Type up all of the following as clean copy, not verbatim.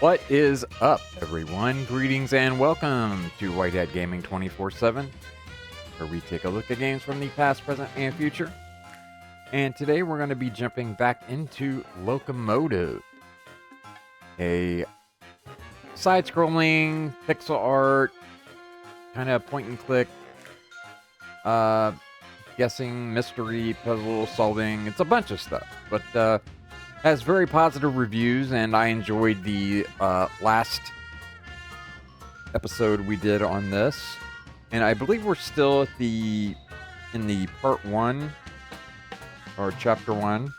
What is up, everyone? Greetings and welcome to Whitehead Gaming 24/7, where we take a look at games from the past, present, and future. And today we're going to be jumping back into Loco Motive, a side-scrolling pixel art, kind of point-and-click, guessing, mystery, puzzle solving. It's a bunch of stuff, but has very positive reviews, and I enjoyed the last episode we did on this. And I believe we're still at in the part 1 or chapter 1.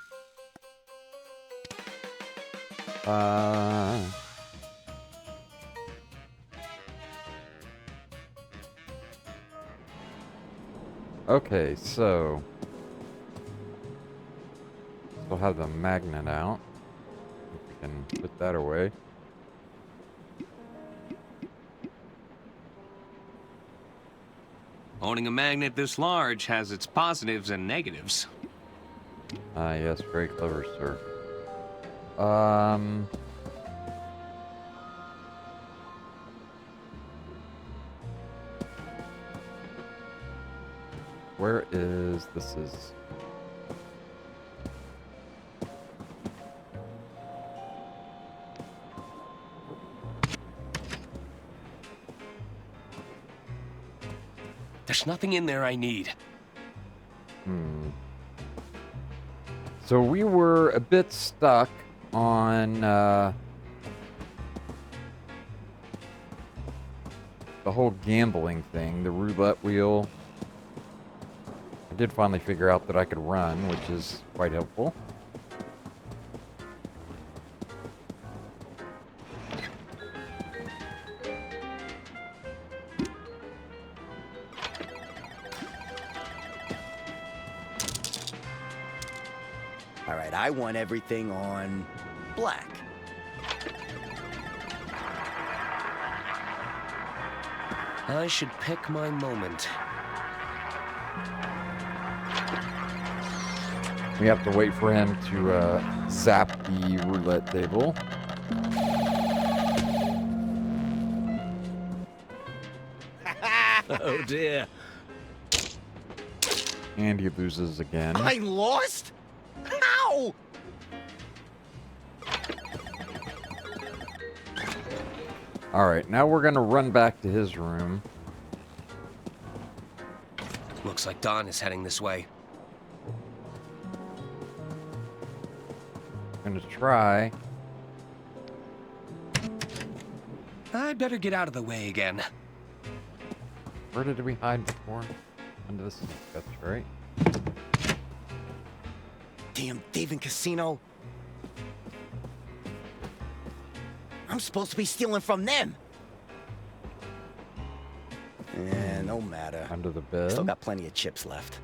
Okay, so still have the magnet out. If we can put that away. Owning a magnet this large has its positives and negatives. Ah, yes, very clever, sir. Where is this? There's nothing in there I need. So we were a bit stuck on the whole gambling thing, the roulette wheel. I did finally figure out that I could run, which is quite helpful. All right, I want everything on black. I should pick my moment. We have to wait for him to zap the roulette table. Oh dear. And he loses again. I lost? How? Alright, now we're gonna run back to his room. Looks like Don is heading this way. Gonna try. I'd better get out of the way again. Where did we hide before? Under this. That's right. Damn thieving casino. I'm supposed to be stealing from them. No matter. Under the bed. Still got plenty of chips left.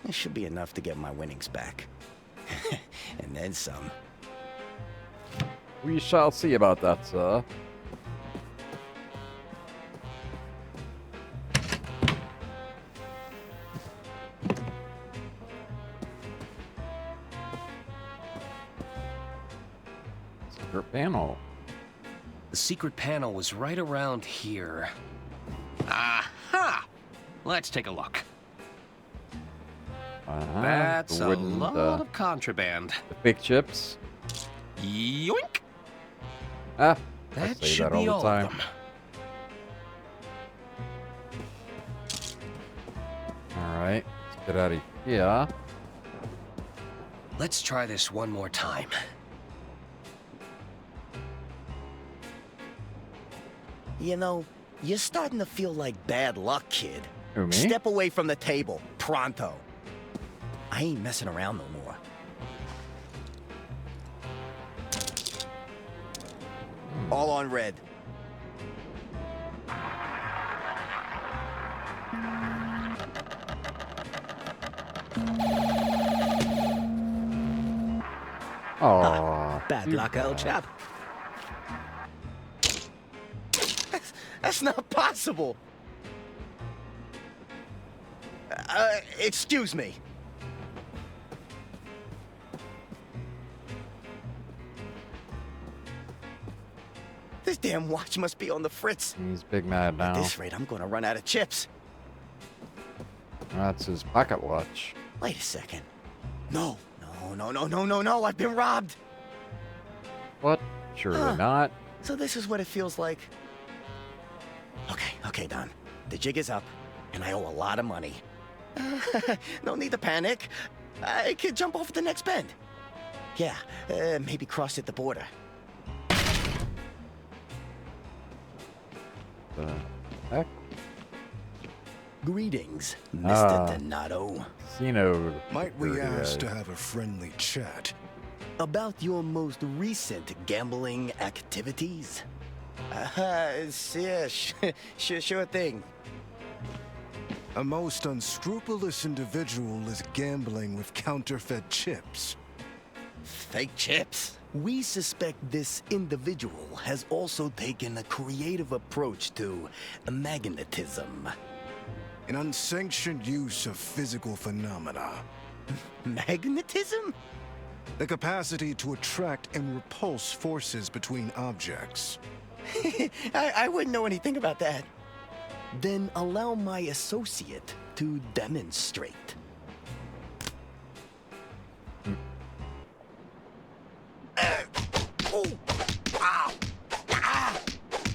It should be enough to get my winnings back. And then some. We shall see about that, sir. Secret panel. The secret panel was right around here. Aha! Let's take a look. That's a lot of contraband. The fake chips. Yoink! Ah, I That say should that all be the all time. of them. Alright, let's get out of here. Let's try this one more time. You know, you're starting to feel like bad luck, kid. Who, me? Step away from the table, pronto. I ain't messing around no more. All on red. Aww. Bad luck, old chap. That's not possible. Excuse me. This damn watch must be on the fritz. He's big mad now. At this rate, I'm gonna run out of chips. That's his pocket watch. Wait a second. No, I've been robbed. What? Surely not. So this is what it feels like. Okay, Don. The jig is up, and I owe a lot of money. No need to panic. I could jump off the next bend. Yeah, maybe cross at the border. The heck? Greetings, Mr. Donato. Casino. Might we dirty ask guy. to have a friendly chat? About your most recent gambling activities? Yeah, sure thing. A most unscrupulous individual is gambling with counterfeit chips. Fake chips? We suspect this individual has also taken a creative approach to magnetism. An unsanctioned use of physical phenomena. Magnetism? The capacity to attract and repulse forces between objects. I wouldn't know anything about that. Then allow my associate to demonstrate.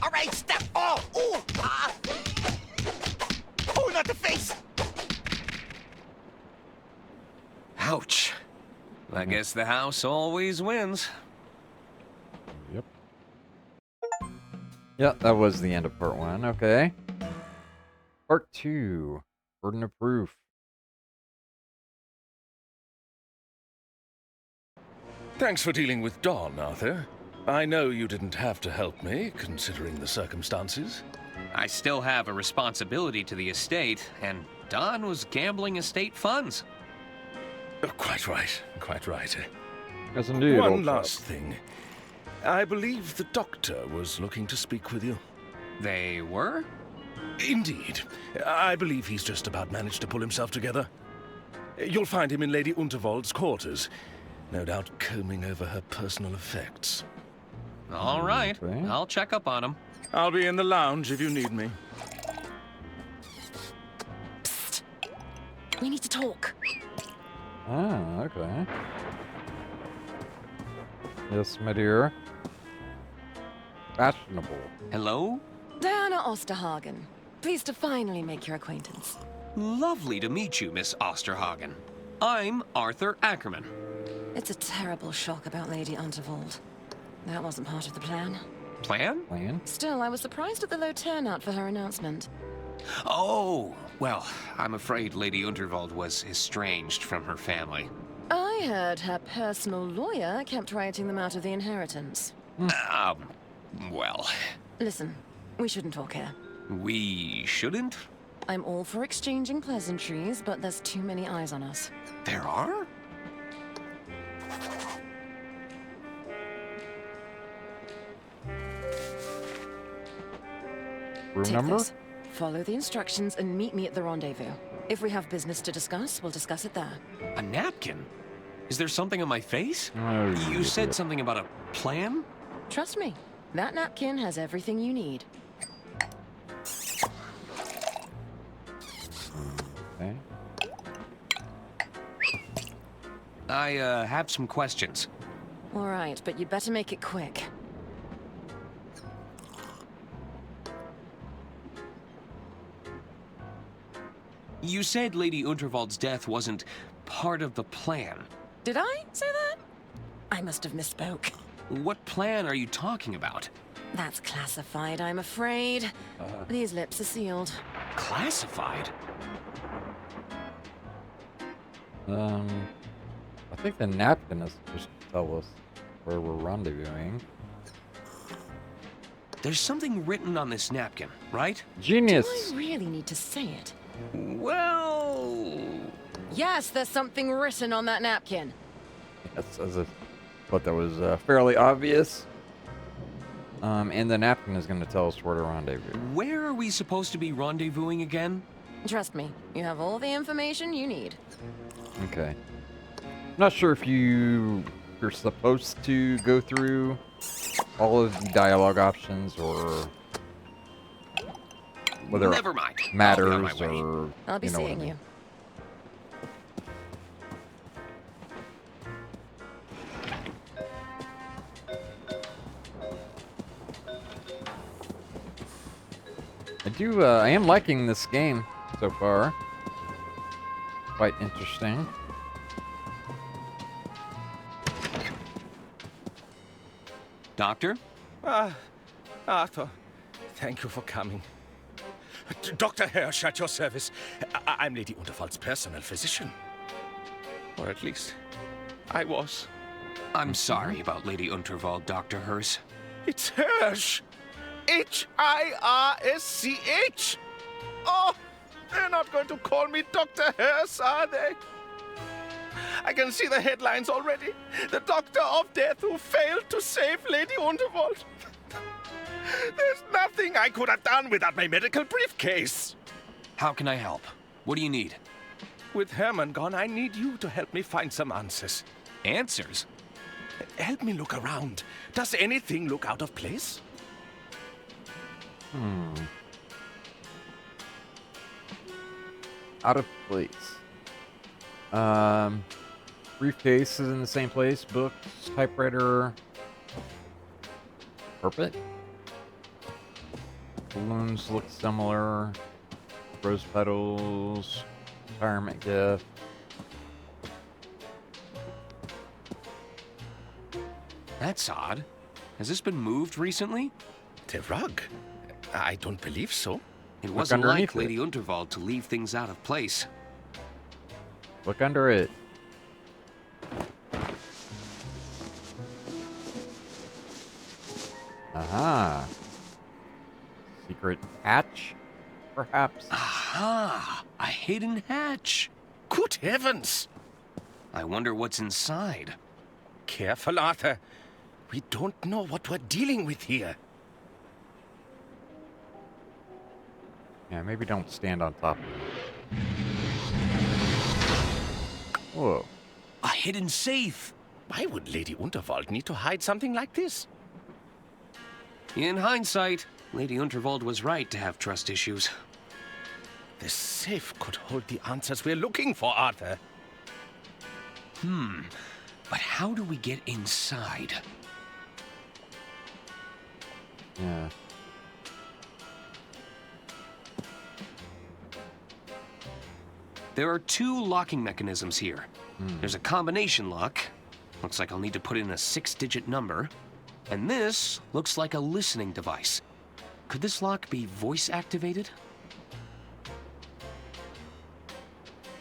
All right, step. Oh, not the face. Ouch. I guess the house always wins. Yep. Yeah, that was the end of part 1. Okay. Part 2. Burden of proof. Thanks for dealing with Don, Arthur. I know you didn't have to help me, considering the circumstances. I still have a responsibility to the estate, and Don was gambling estate funds. Quite right, quite right. Yes, indeed. One old chap. last thing. I believe the doctor was looking to speak with you. They were? Indeed. I believe he's just about managed to pull himself together. You'll find him in Lady Unterwald's quarters, no doubt combing over her personal effects. All right. Okay. I'll check up on him. I'll be in the lounge if you need me. We need to talk. Ah, okay. Yes, my dear. Fashionable. Hello? Diana Osterhagen. Pleased to finally make your acquaintance. Lovely to meet you, Miss Osterhagen. I'm Arthur Ackerman. It's a terrible shock about Lady Unterwald. That wasn't part of the plan. Plan? Plan? Still, I was surprised at the low turnout for her announcement. Oh, well, I'm afraid Lady Unterwald was estranged from her family. I heard her personal lawyer kept writing them out of the inheritance. Well, Listen, we shouldn't talk here. we shouldn't? I'm all for exchanging pleasantries, but there's too many eyes on us. There are? Room Take number? this. Follow the instructions and meet me at the rendezvous. If we have business to discuss, we'll discuss it there. A napkin? Is there something on my face? Oh, You said idiot. something about a plan? Trust me, that napkin has everything you need. Okay. I, have some questions. All right, but you better make it quick. You said Lady Unterwald's death wasn't part of the plan. Did I say that? I must have misspoke. What plan are you talking about? That's classified, I'm afraid. These lips are sealed. Classified? I think the napkin is just to tell us where we're rendezvousing. There's something written on this napkin, right? Genius! Do I really need to say it? Well... Yes, there's something written on that napkin. Yes, as if but that was fairly obvious. And the napkin is going to tell us where to rendezvous. Where are we supposed to be rendezvousing again? Trust me, you have all the information you need. Okay. Not sure if you're supposed to go through all of the dialogue options or whether Never mind. it I'll be on my matters way. or I'll be you know what I seeing mean. you. I am liking this game so far. Quite interesting. Doctor? Arthur, thank you for coming. Dr. Hirsch at your service. I'm Lady Unterwald's personal physician. Or at least, I was. I'm sorry about Lady Unterwald, Dr. Hirsch. It's Hirsch! Hirsch! Oh, they're not going to call me Dr. Hirsch, are they? I can see the headlines already. The Doctor of Death who failed to save Lady Unterwald. There's nothing I could have done without my medical briefcase. How can I help? What do you need? With Herman gone, I need you to help me find some answers. Answers? Help me look around. Does anything look out of place? Out of place. Briefcase is in the same place. Books, typewriter, carpet. Balloons look similar. Rose petals. Retirement gift. That's odd. Has this been moved recently? The rug? I don't believe so. It wasn't underneath like it. Lady Unterwald to leave things out of place. Look under it. Aha. Secret hatch, perhaps? Aha! A hidden hatch. Good heavens! I wonder what's inside. Careful, Arthur. We don't know what we're dealing with here. Yeah, maybe don't stand on top of it. Whoa. A hidden safe. Why would Lady Unterwald need to hide something like this? In hindsight, Lady Unterwald was right to have trust issues. The safe could hold the answers we're looking for, Arthur. But how do we get inside? Yeah. There are two locking mechanisms here. There's a combination lock. Looks like I'll need to put in a 6-digit number. And this looks like a listening device. Could this lock be voice activated?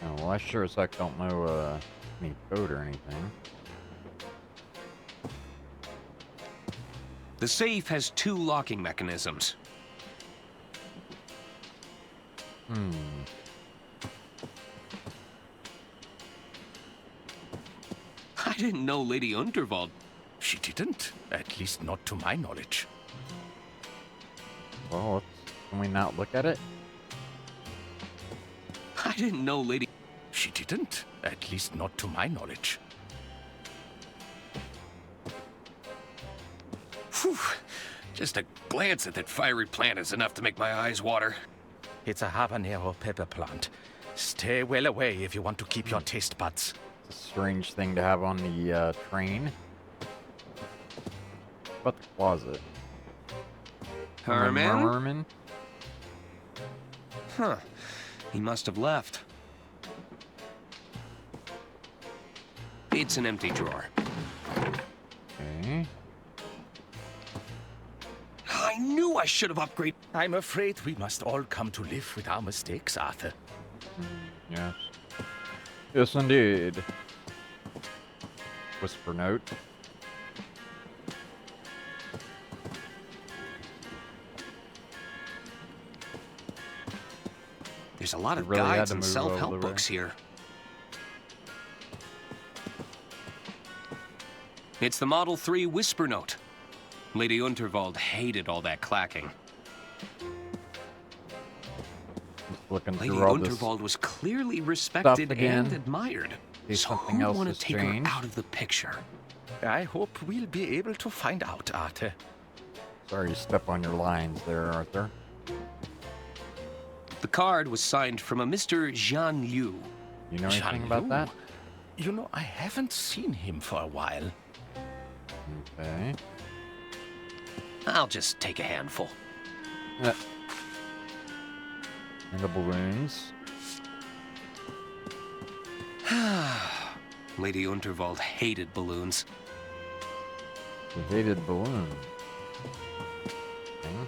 Oh, well, I sure as heck don't know any code or anything. The safe has two locking mechanisms. I didn't know Lady Unterwald. She didn't. At least not to my knowledge. Well, can we not look at it? I didn't know Lady... She didn't. At least not to my knowledge. Phew. Just a glance at that fiery plant is enough to make my eyes water. It's a habanero pepper plant. Stay well away if you want to keep your taste buds. It's a strange thing to have on the train. What about the closet? Herman? Huh. He must have left. It's an empty drawer. Okay. I knew I should have upgraded. I'm afraid we must all come to live with our mistakes, Arthur. Yes. Yes, indeed. Whisper note. There's a lot of really had guides to and move all self-help over. books here. It's the Model 3 Whisper Note. Lady Unterwald hated all that clacking. Just looking Lady through all this. Unterwald was clearly respected again. and admired. See So something who else want has to take changed. her out of the picture? I hope we'll be able to find out, Arthur. Sorry to step on your lines there, Arthur. The card was signed from a Mr. Jean Liu. You know anything Jean about Liu? that? You know, I haven't seen him for a while. Okay. I'll just take a handful. And the balloons. Lady Unterwald hated balloons. He hated balloons. Okay.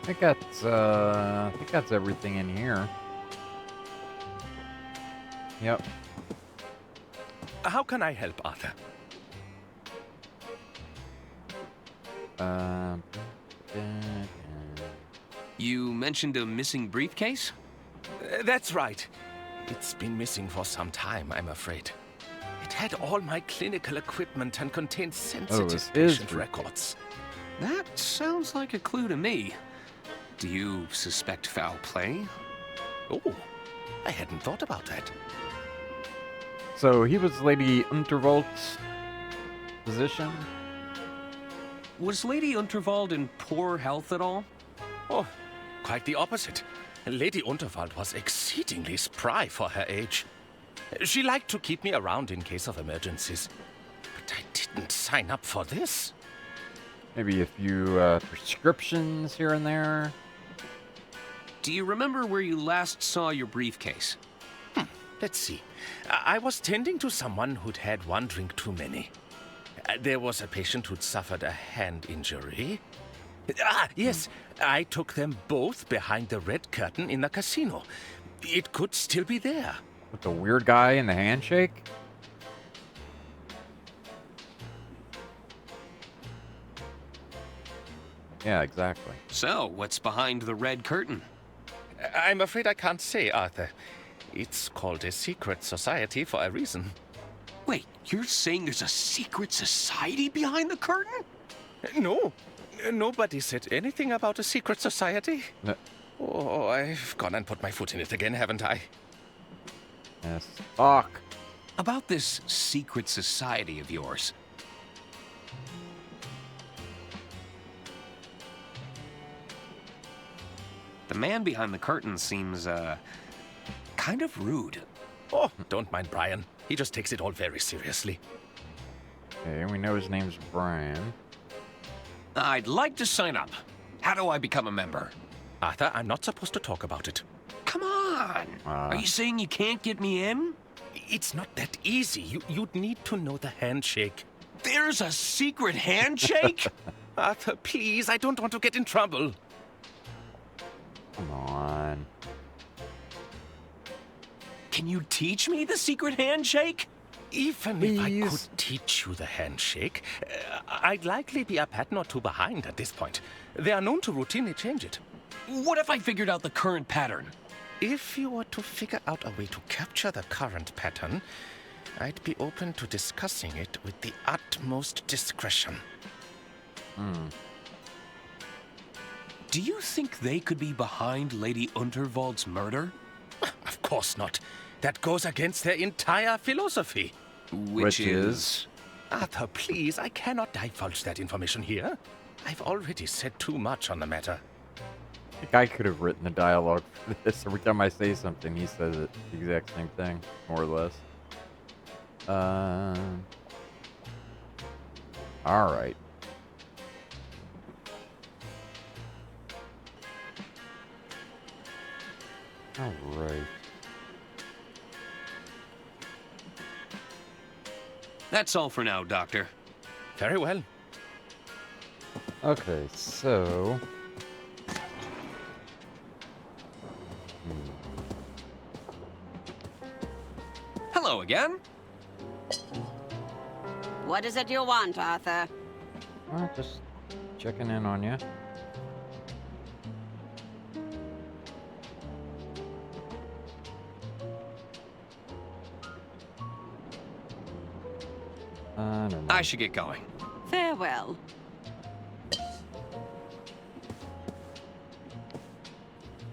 I think that's everything in here. Yep. How can I help, Arthur? You mentioned a missing briefcase? That's right. It's been missing for some time, I'm afraid. It had all my clinical equipment and contained sensitive is patient briefcase. records. That sounds like a clue to me. Do you suspect foul play? Oh, I hadn't thought about that. So he was Lady Unterwald's physician? Was Lady Unterwald in poor health at all? Oh, quite the opposite. Lady Unterwald was exceedingly spry for her age. She liked to keep me around in case of emergencies. But I didn't sign up for this. Maybe a few prescriptions here and there? Do you remember where you last saw your briefcase? Let's see. I was tending to someone who'd had one drink too many. There was a patient who'd suffered a hand injury. Yes. I took them both behind the red curtain in the casino. It could still be there. With the weird guy in the handshake? Yeah, exactly. So, what's behind the red curtain? I'm afraid I can't say, Arthur. It's called a secret society for a reason. Wait, you're saying there's a secret society behind the curtain? No. Nobody said anything about a secret society. No. Oh, I've gone and put my foot in it again, haven't I? Yes. Fuck. About this secret society of yours. The man behind the curtain seems, kind of rude. Oh, don't mind Brian. He just takes it all very seriously. Okay, we know his name's Brian. I'd like to sign up. How do I become a member? Arthur, I'm not supposed to talk about it. Come on! Are you saying you can't get me in? It's not that easy. You'd need to know the handshake. There's a secret handshake? Arthur, please, I don't want to get in trouble. Come on. Can you teach me the secret handshake? Even if I Please. could teach you the handshake, I'd likely be a pattern or two behind at this point. They are known to routinely change it. What if I figured out the current pattern? If you were to figure out a way to capture the current pattern, I'd be open to discussing it with the utmost discretion. Do you think they could be behind Lady Unterwald's murder? Of course not. That goes against their entire philosophy. Which is? Arthur, please, I cannot divulge that information here. I've already said too much on the matter. I think I could have written the dialogue for this. Every time I say something, he says it. The exact same thing, more or less. Alright. Alright. That's all for now, Doctor. Very well. Okay, so... Hello again. What is it you want, Arthur? Just checking in on you. I don't know. I should get going. Farewell.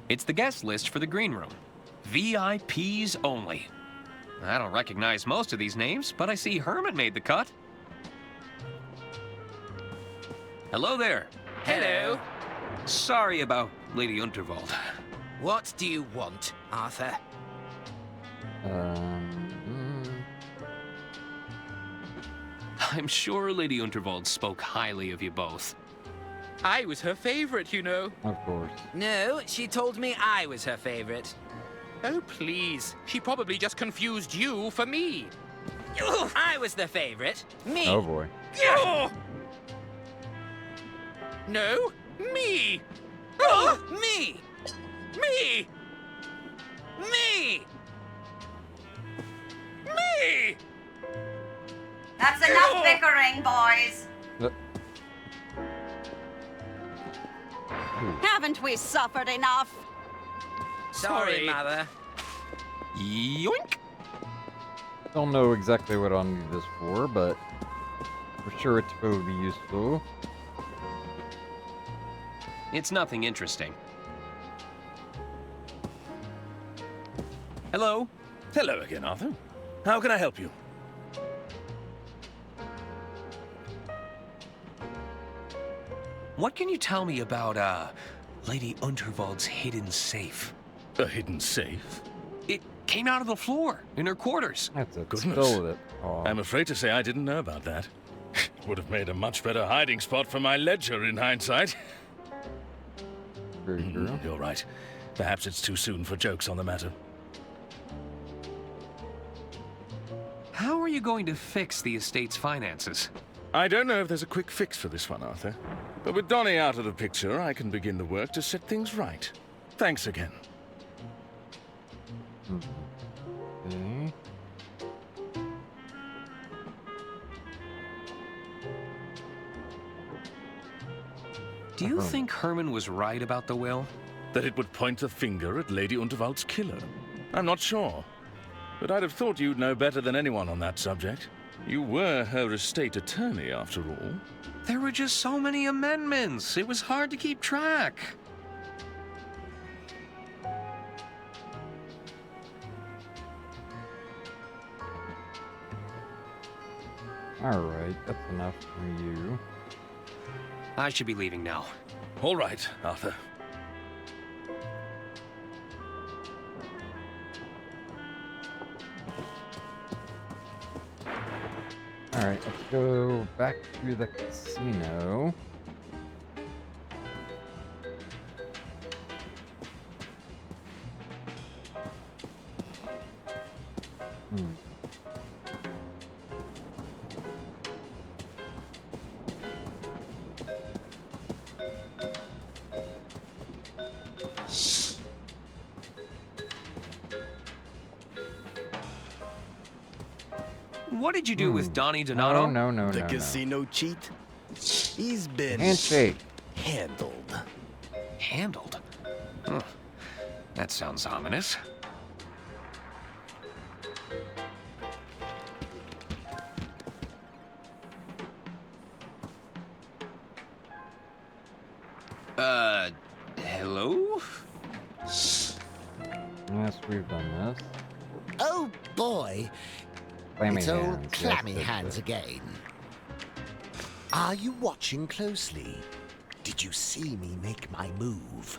It's the guest list for the green room. VIPs only. I don't recognize most of these names, but I see Herman made the cut. Hello there. Hello. Sorry about Lady Unterwald. What do you want, Arthur? I'm sure Lady Unterwald spoke highly of you both. I was her favorite, you know. Of course. No, she told me I was her favorite. Oh, please. She probably just confused you for me. I was the favorite. Me. Oh boy. No, me. Me. Me. Me. Me. That's enough bickering, boys. Haven't we suffered enough? Sorry, Mother. Yoink! Don't know exactly what I'll need this for, but for sure it will be useful. It's nothing interesting. Hello? Hello again, Arthur. How can I help you? What can you tell me about, Lady Unterwald's hidden safe? A hidden safe? It came out of the floor, in her quarters. That's it. Goodness. Still with it. Aw. I'm afraid to say I didn't know about that. Would have made a much better hiding spot for my ledger in hindsight. Very true. You're right. Perhaps it's too soon for jokes on the matter. How are you going to fix the estate's finances? I don't know if there's a quick fix for this one, Arthur. But with Donnie out of the picture, I can begin the work to set things right. Thanks again. Okay. Do you think Herman was right about the will? That it would point the finger at Lady Unterwald's killer? I'm not sure. But I'd have thought you'd know better than anyone on that subject. You were her estate attorney, after all. There were just so many amendments. It was hard to keep track. Alright, that's enough for you. I should be leaving now. All right, Arthur. Alright, let's go back to the casino. What did you do with Donnie Donato? No, The no. casino cheat? He's been Handshake. handled. Handled? Huh. That sounds ominous. Hello? Yes, we've done this. Oh boy, Clammy it's old hands. clammy Yes, hands that's it. again. Are you watching closely? Did you see me make my move?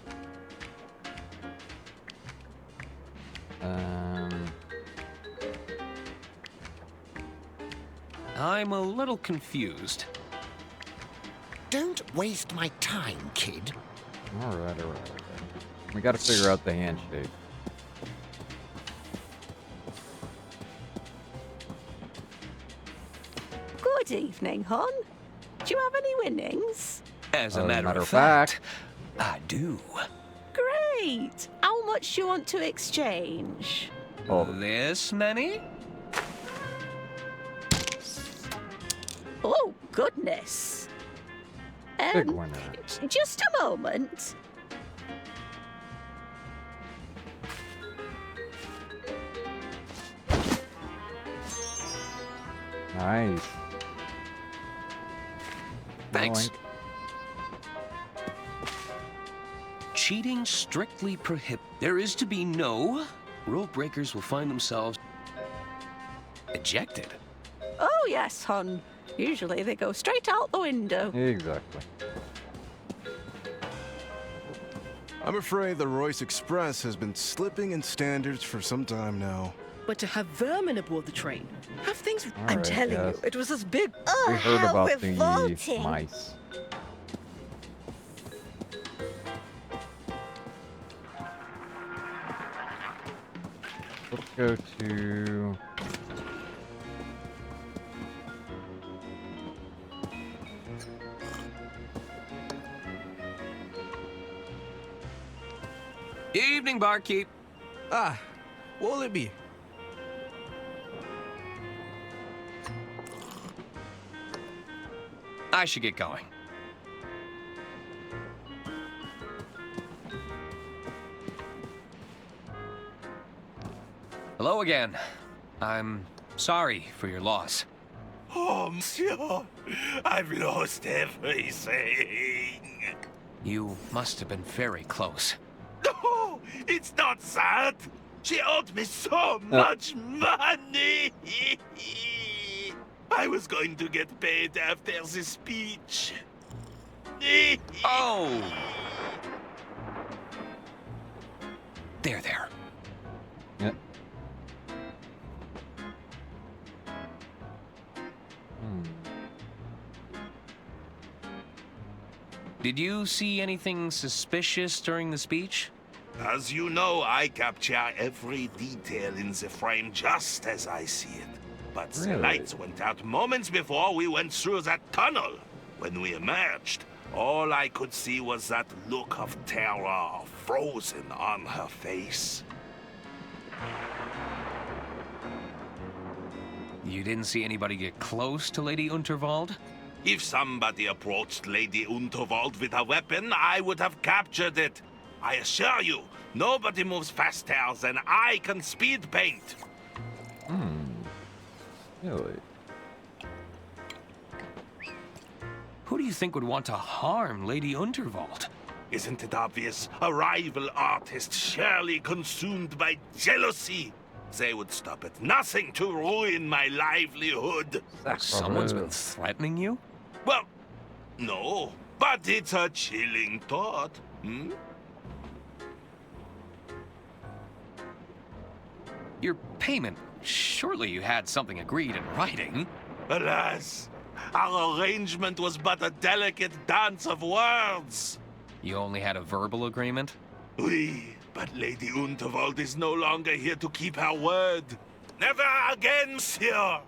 I'm a little confused. Don't waste my time, kid. Alright. We gotta figure out the handshake. Good evening, hon. Do you have any winnings? As a matter of fact, fact, I do. Great. How much do you want to exchange? Oh. This many? Oh, goodness. big winner. Just a moment. Nice. Thanks. Boink. Cheating strictly prohibited. There is to be no. Rule breakers will find themselves. Ejected? Oh, yes, hon. Usually they go straight out the window. Exactly. I'm afraid the Royce Express has been slipping in standards for some time now. But to have vermin aboard the train, have things... I'm right, telling yes. you, it was as big... We heard about the mice. Let's go to... Evening, barkeep. Ah, what will it be? I should get going. Hello again. I'm sorry for your loss. Oh, monsieur, I've lost everything. You must have been very close. No, it's not that. She owed me so much money. I was going to get paid after the speech. Oh! There. Yep. Did you see anything suspicious during the speech? As you know, I capture every detail in the frame just as I see it. But the lights went out moments before we went through that tunnel. When we emerged, all I could see was that look of terror frozen on her face. You didn't see anybody get close to Lady Unterwald? If somebody approached Lady Unterwald with a weapon, I would have captured it. I assure you, nobody moves faster than I can speed paint. Really? Who do you think would want to harm Lady Unterwald? Isn't it obvious? A rival artist surely consumed by jealousy. They would stop at nothing to ruin my livelihood. Someone's been threatening you? Well, no, but it's a chilling thought. Your payment. Surely you had something agreed in writing. Alas, our arrangement was but a delicate dance of words. You only had a verbal agreement? Oui, but Lady Unterwald is no longer here to keep her word. Never again, monsieur.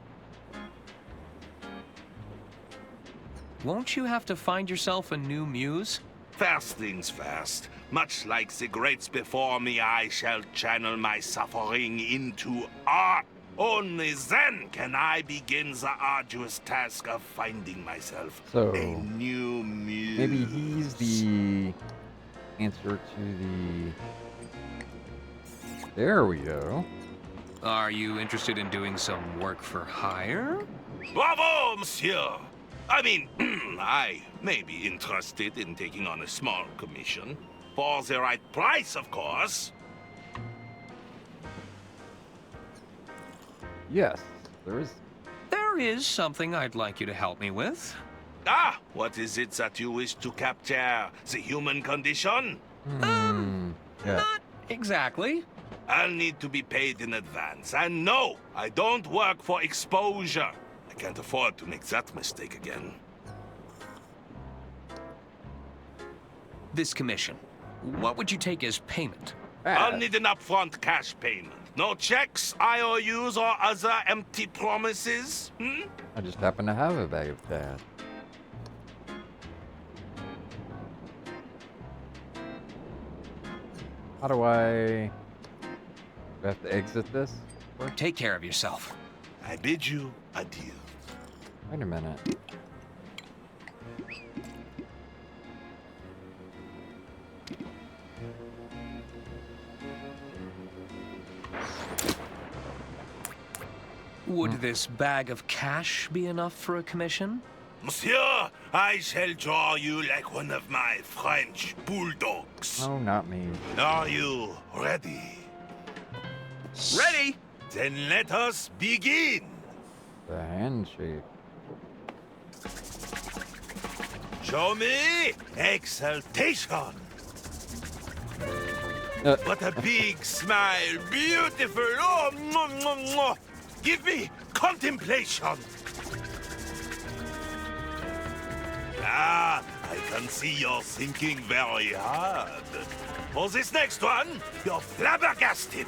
Won't you have to find yourself a new muse? First things first. Much like the greats before me, I shall channel my suffering into art. Only then can I begin the arduous task of finding myself So, a new muse. maybe he's the answer to the... There we go. Are you interested in doing some work for hire? Bravo, monsieur! I mean, I may be interested in taking on a small commission. For the right price, of course. Yes, there is. There is something I'd like you to help me with. Ah, what is it that you wish to capture? The human condition? Yeah. Not exactly. I'll need to be paid in advance. And no, I don't work for exposure. I can't afford to make that mistake again. This commission. What would you take as payment? I'll need an upfront cash payment. No checks, IOUs, or other empty promises? I just happen to have a bag of cash. How do I have to exit this? Or take care of yourself. I bid you adieu. Wait a minute. Would this bag of cash be enough for a commission? Monsieur, I shall draw you like one of my French bulldogs. Oh, not me. Are you ready? Ready! Then let us begin. The handshake. Show me exaltation. What a big smile. Beautiful. Oh, mwah, mwah, mwah. Give me contemplation. Ah, I can see you're thinking very hard. For this next one, you're flabbergasted.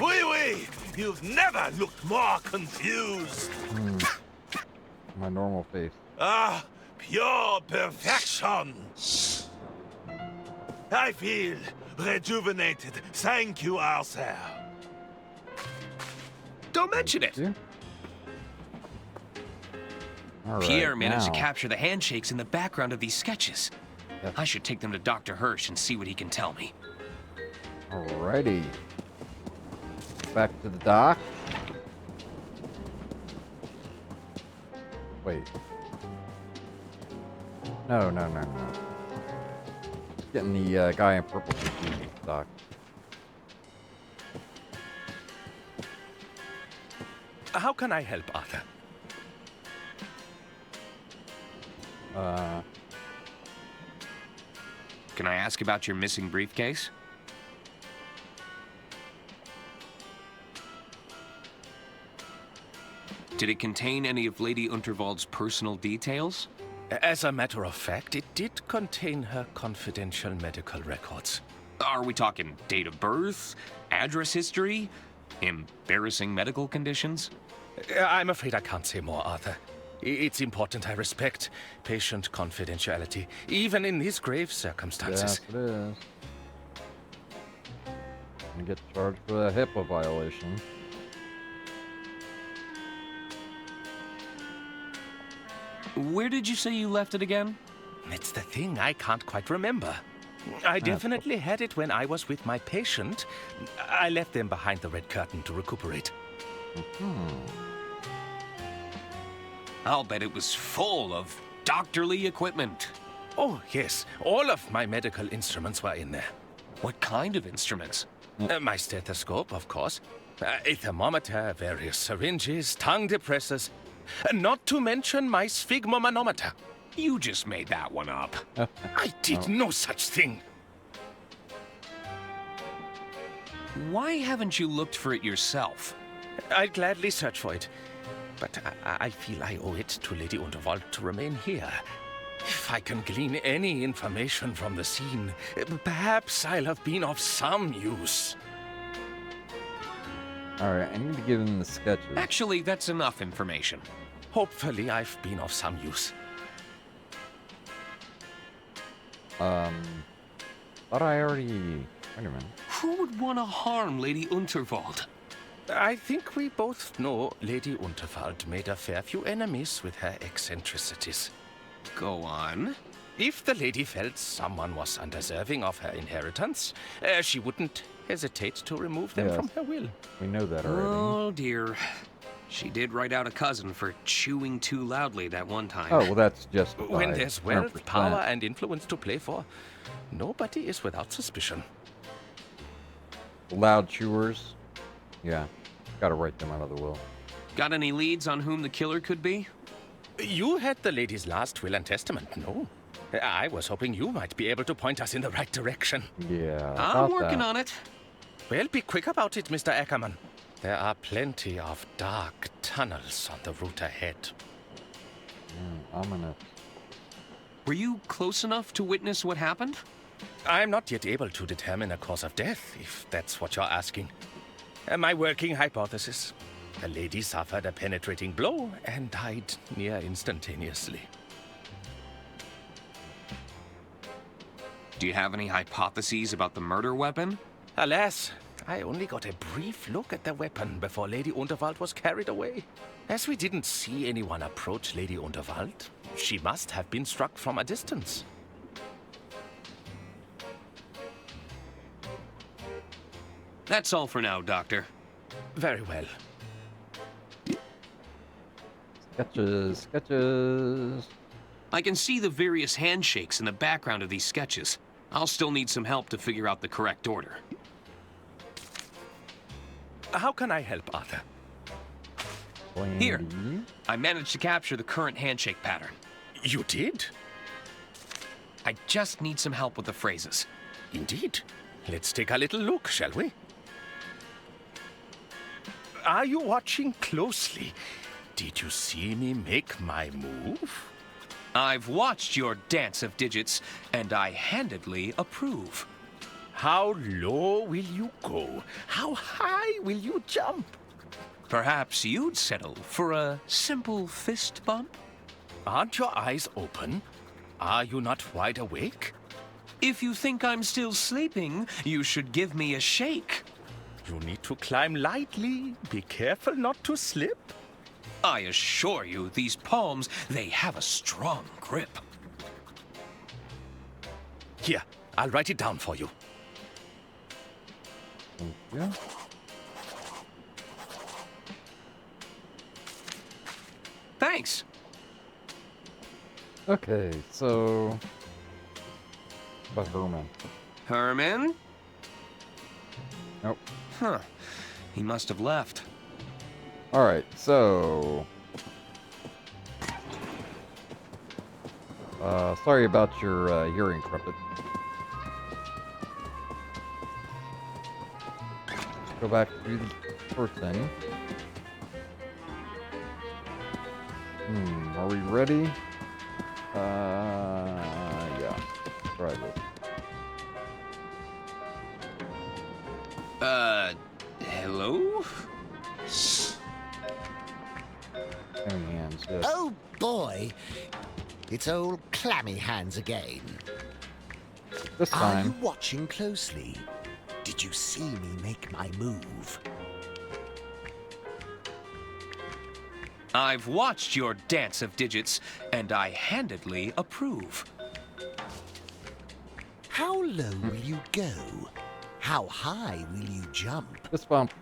Oui, oui. You've never looked more confused. My normal face. Ah, pure perfection. I feel rejuvenated. Thank you, Arthur. Don't mention it. Pierre managed to capture the handshakes in the background of these sketches. Yes. I should take them to Dr. Hirsch and see what he can tell me. Alrighty. Back to the dock. Wait. No. Getting the guy in purple confused with the dock. How can I help, Arthur? Can I ask about your missing briefcase? Did it contain any of Lady Unterwald's personal details? As a matter of fact, it did contain her confidential medical records. Are we talking date of birth, address history, embarrassing medical conditions? I'm afraid I can't say more, Arthur. It's important I respect patient confidentiality, even in these grave circumstances. Yes, it is. I'm gonna get charged for a HIPAA violation. Where did you say you left it again? It's the thing I can't quite remember. I definitely had it when I was with my patient. I left them behind the red curtain to recuperate. I'll bet it was full of doctorly equipment. Oh, yes. All of my medical instruments were in there. What kind of instruments? My stethoscope, of course. A thermometer, various syringes, tongue depressors. Not to mention my sphygmomanometer. You just made that one up. I did no such thing. Why haven't you looked for it yourself? I'd gladly search for it. But I feel I owe it to Lady Unterwald to remain here. If I can glean any information from the scene, perhaps I'll have been of some use. Alright, I need to give him the sketches. Actually, that's enough information. Hopefully I've been of some use. Thought I already... Wait a minute. Who would want to harm Lady Unterwald? I think we both know Lady Unterwald made a fair few enemies with her eccentricities. Go on. If the lady felt someone was undeserving of her inheritance, she wouldn't hesitate to remove them from her will. We know that already. Oh, dear. She did write out a cousin for chewing too loudly that one time. Oh, well, that's just When there's wealth, 100%. power, and influence to play for, nobody is without suspicion. Loud chewers. Yeah. Gotta write them out of the will. Got any leads on whom the killer could be? You had the lady's last will and testament, no? I was hoping you might be able to point us in the right direction. Yeah. I'm working on it. Well, be quick about it, Mr. Ackerman. There are plenty of dark tunnels on the route ahead. Ominous. Were you close enough to witness what happened? I'm not yet able to determine a cause of death, if that's what you're asking. My working hypothesis. The lady suffered a penetrating blow and died near instantaneously. Do you have any hypotheses about the murder weapon? Alas, I only got a brief look at the weapon before Lady Unterwald was carried away. As we didn't see anyone approach Lady Unterwald, she must have been struck from a distance. That's all for now, Doctor. Very well. Sketches. I can see the various handshakes in the background of these sketches. I'll still need some help to figure out the correct order. How can I help, Arthur? Here, I managed to capture the current handshake pattern. You did? I just need some help with the phrases. Indeed. Let's take a little look, shall we? Are you watching closely? Did you see me make my move? I've watched your dance of digits, and I handedly approve. How low will you go? How high will you jump? Perhaps you'd settle for a simple fist bump? Aren't your eyes open? Are you not wide awake? If you think I'm still sleeping, you should give me a shake. You need to climb lightly. Be careful not to slip. I assure you, these palms, they have a strong grip. Here, I'll write it down for you. Thank you. Thanks. Okay, so... What about Herman? Herman? Nope. Huh. He must have left. Alright, so... sorry about your hearing, Crumpet. Go back to the first thing. Are we ready? Yeah. Try this. Hello? Hands, yes. Oh boy! It's old clammy hands again. This Are time. you watching closely? Did you see me make my move? I've watched your dance of digits, and I handedly approve. How low will you go? How high will you jump? This bump.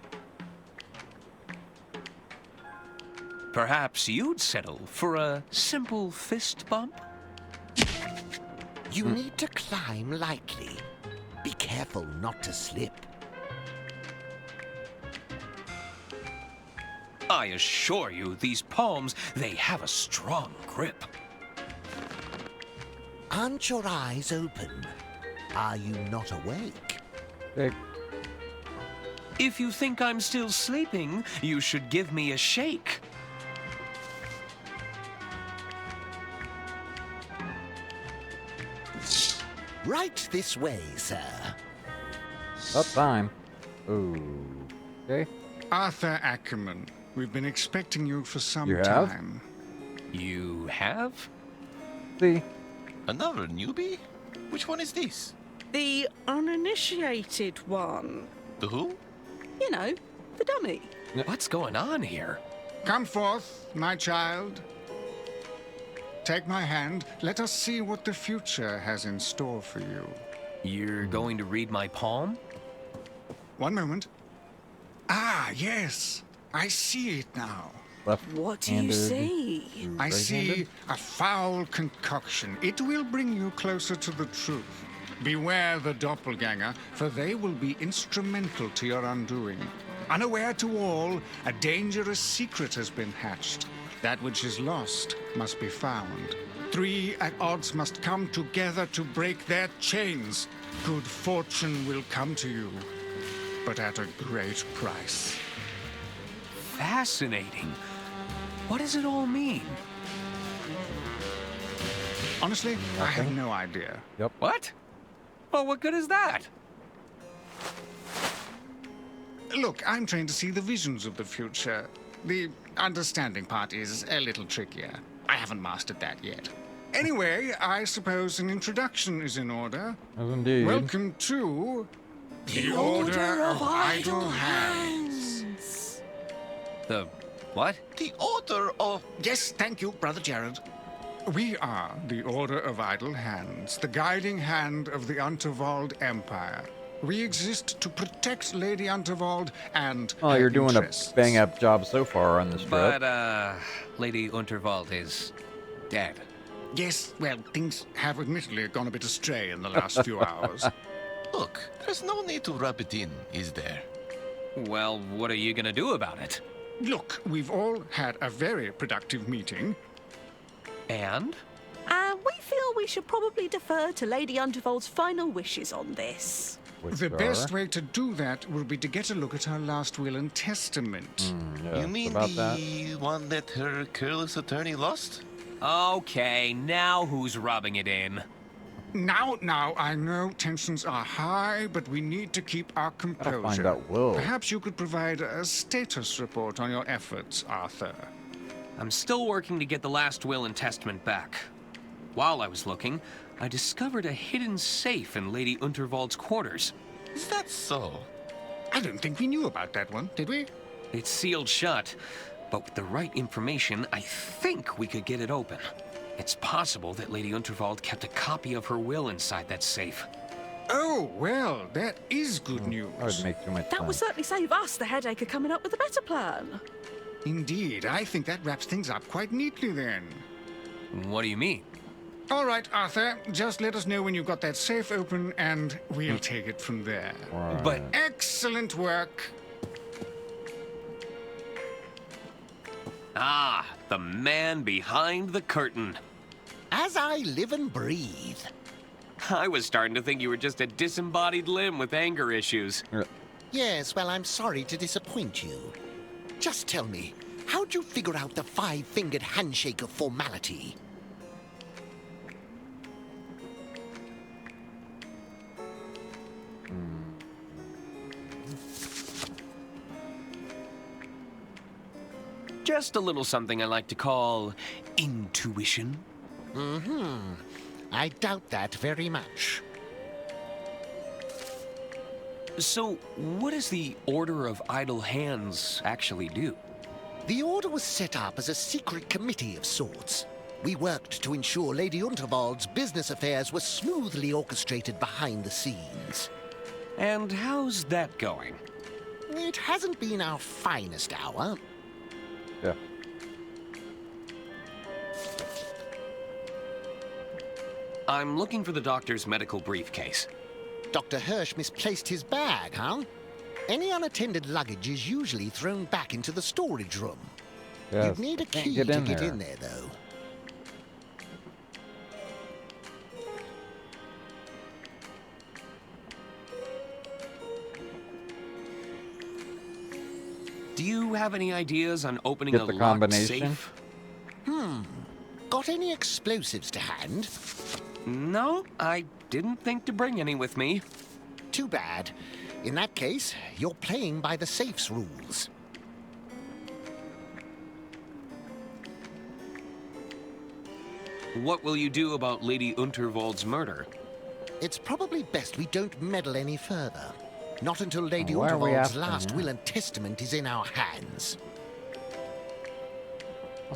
Perhaps you'd settle for a simple fist bump? You need to climb lightly. Be careful not to slip. I assure you, these palms, they have a strong grip. Aren't your eyes open? Are you not awake? Okay. If you think I'm still sleeping, you should give me a shake. Right this way, sir. Up time. Ooh. Okay. Arthur Ackerman, we've been expecting you for some You have? time. You have? See. Another newbie? Which one is this? The uninitiated one. The who? You know, the dummy. What's going on here? Come forth, my child. Take my hand. Let us see what the future has in store for you. You're going to read my palm? One moment. Ah, yes. I see it now. What do you see? I see a foul concoction. It will bring you closer to the truth. Beware the doppelganger, for they will be instrumental to your undoing. Unaware to all, a dangerous secret has been hatched. That which is lost must be found. 3 at odds must come together to break their chains. Good fortune will come to you, but at a great price. Fascinating. What does it all mean? Honestly, I have no idea. Yep. What? Well, what good is that? Look, I'm trained to see the visions of the future. The understanding part is a little trickier. I haven't mastered that yet. Anyway, I suppose an introduction is in order. As indeed. Welcome to the Order of Idle Hands. The what? The Order of... Yes, thank you, Brother Jared. We are the Order of Idle Hands, the guiding hand of the Unterwald Empire. We exist to protect Lady Unterwald and Oh, her you're doing interests. a bang-up job so far on this trip. But, Lady Unterwald is dead. Yes, well, things have admittedly gone a bit astray in the last few hours. Look, there's no need to rub it in, is there? Well, what are you gonna do about it? Look, we've all had a very productive meeting. And? We feel we should probably defer to Lady Unterwald's final wishes on this. The best way to do that will be to get a look at her last will and testament. Yeah, You mean the one that her careless attorney lost? Okay, now who's rubbing it in? Now, I know tensions are high, but we need to keep our composure. Gotta find that will. Perhaps you could provide a status report on your efforts, Arthur. I'm still working to get the last will and testament back. While I was looking, I discovered a hidden safe in Lady Unterwald's quarters. Is that so? I don't think we knew about that one, did we? It's sealed shut, but with the right information, I think we could get it open. It's possible that Lady Unterwald kept a copy of her will inside that safe. Oh, well, that is good news. That would make too much That would sense. certainly save us the headache of coming up with a better plan. Indeed, I think that wraps things up quite neatly then. What do you mean? All right, Arthur, just let us know when you've got that safe open and we'll take it from there. Right. But Excellent work. Ah, the man behind the curtain. As I live and breathe. I was starting to think you were just a disembodied limb with anger issues. Yes, well, I'm sorry to disappoint you. Just tell me, how'd you figure out the five-fingered handshake of formality? Just a little something I like to call intuition. I doubt that very much. So, what does the Order of Idle Hands actually do? The Order was set up as a secret committee of sorts. We worked to ensure Lady Unterwald's business affairs were smoothly orchestrated behind the scenes. And how's that going? It hasn't been our finest hour. Yeah. I'm looking for the doctor's medical briefcase. Dr. Hirsch misplaced his bag, huh? Any unattended luggage is usually thrown back into the storage room. Yes. You'd need a Can't key get to in get there. in there, though. Do you have any ideas on opening Get a the locked combination? safe? Got any explosives to hand? No, I didn't think to bring any with me. Too bad. In that case, you're playing by the safe's rules. What will you do about Lady Unterwald's murder? It's probably best we don't meddle any further. Not until Lady Why are we Unterwald's asking last that? will and testament is in our hands.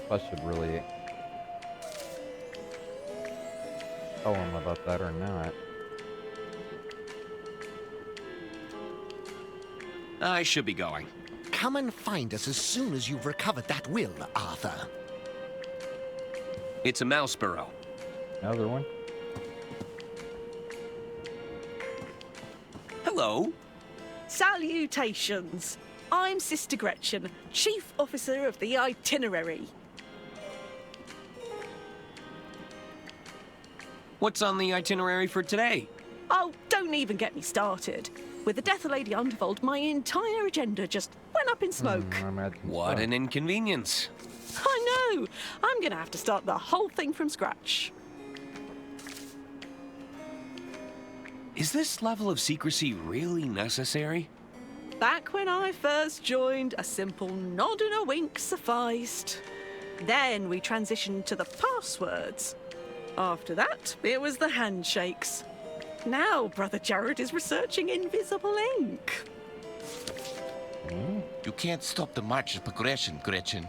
I should really tell him about that or not. I should be going. Come and find us as soon as you've recovered that will, Arthur. It's a mouse burrow. Another one? Hello. Salutations. I'm Sister Gretchen, Chief Officer of the Itinerary. What's on the itinerary for today? Oh, don't even get me started. With the death of Lady Unterwald, my entire agenda just went up in smoke. I imagine What so. an inconvenience. I know. I'm gonna have to start the whole thing from scratch. Is this level of secrecy really necessary? Back when I first joined, a simple nod and a wink sufficed. Then we transitioned to the passwords. After that, it was the handshakes. Now Brother Jared is researching invisible ink. You can't stop the march of progression, Gretchen.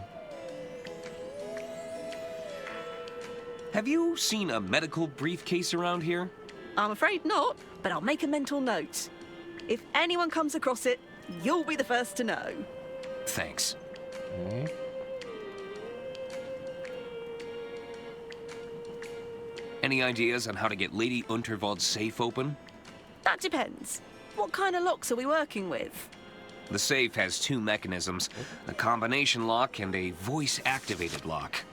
Have you seen a medical briefcase around here? I'm afraid not, but I'll make a mental note. If anyone comes across it, you'll be the first to know. Thanks. Okay. Any ideas on how to get Lady Unterwald's safe open? That depends. What kind of locks are we working with? The safe has two mechanisms, a combination lock and a voice-activated lock.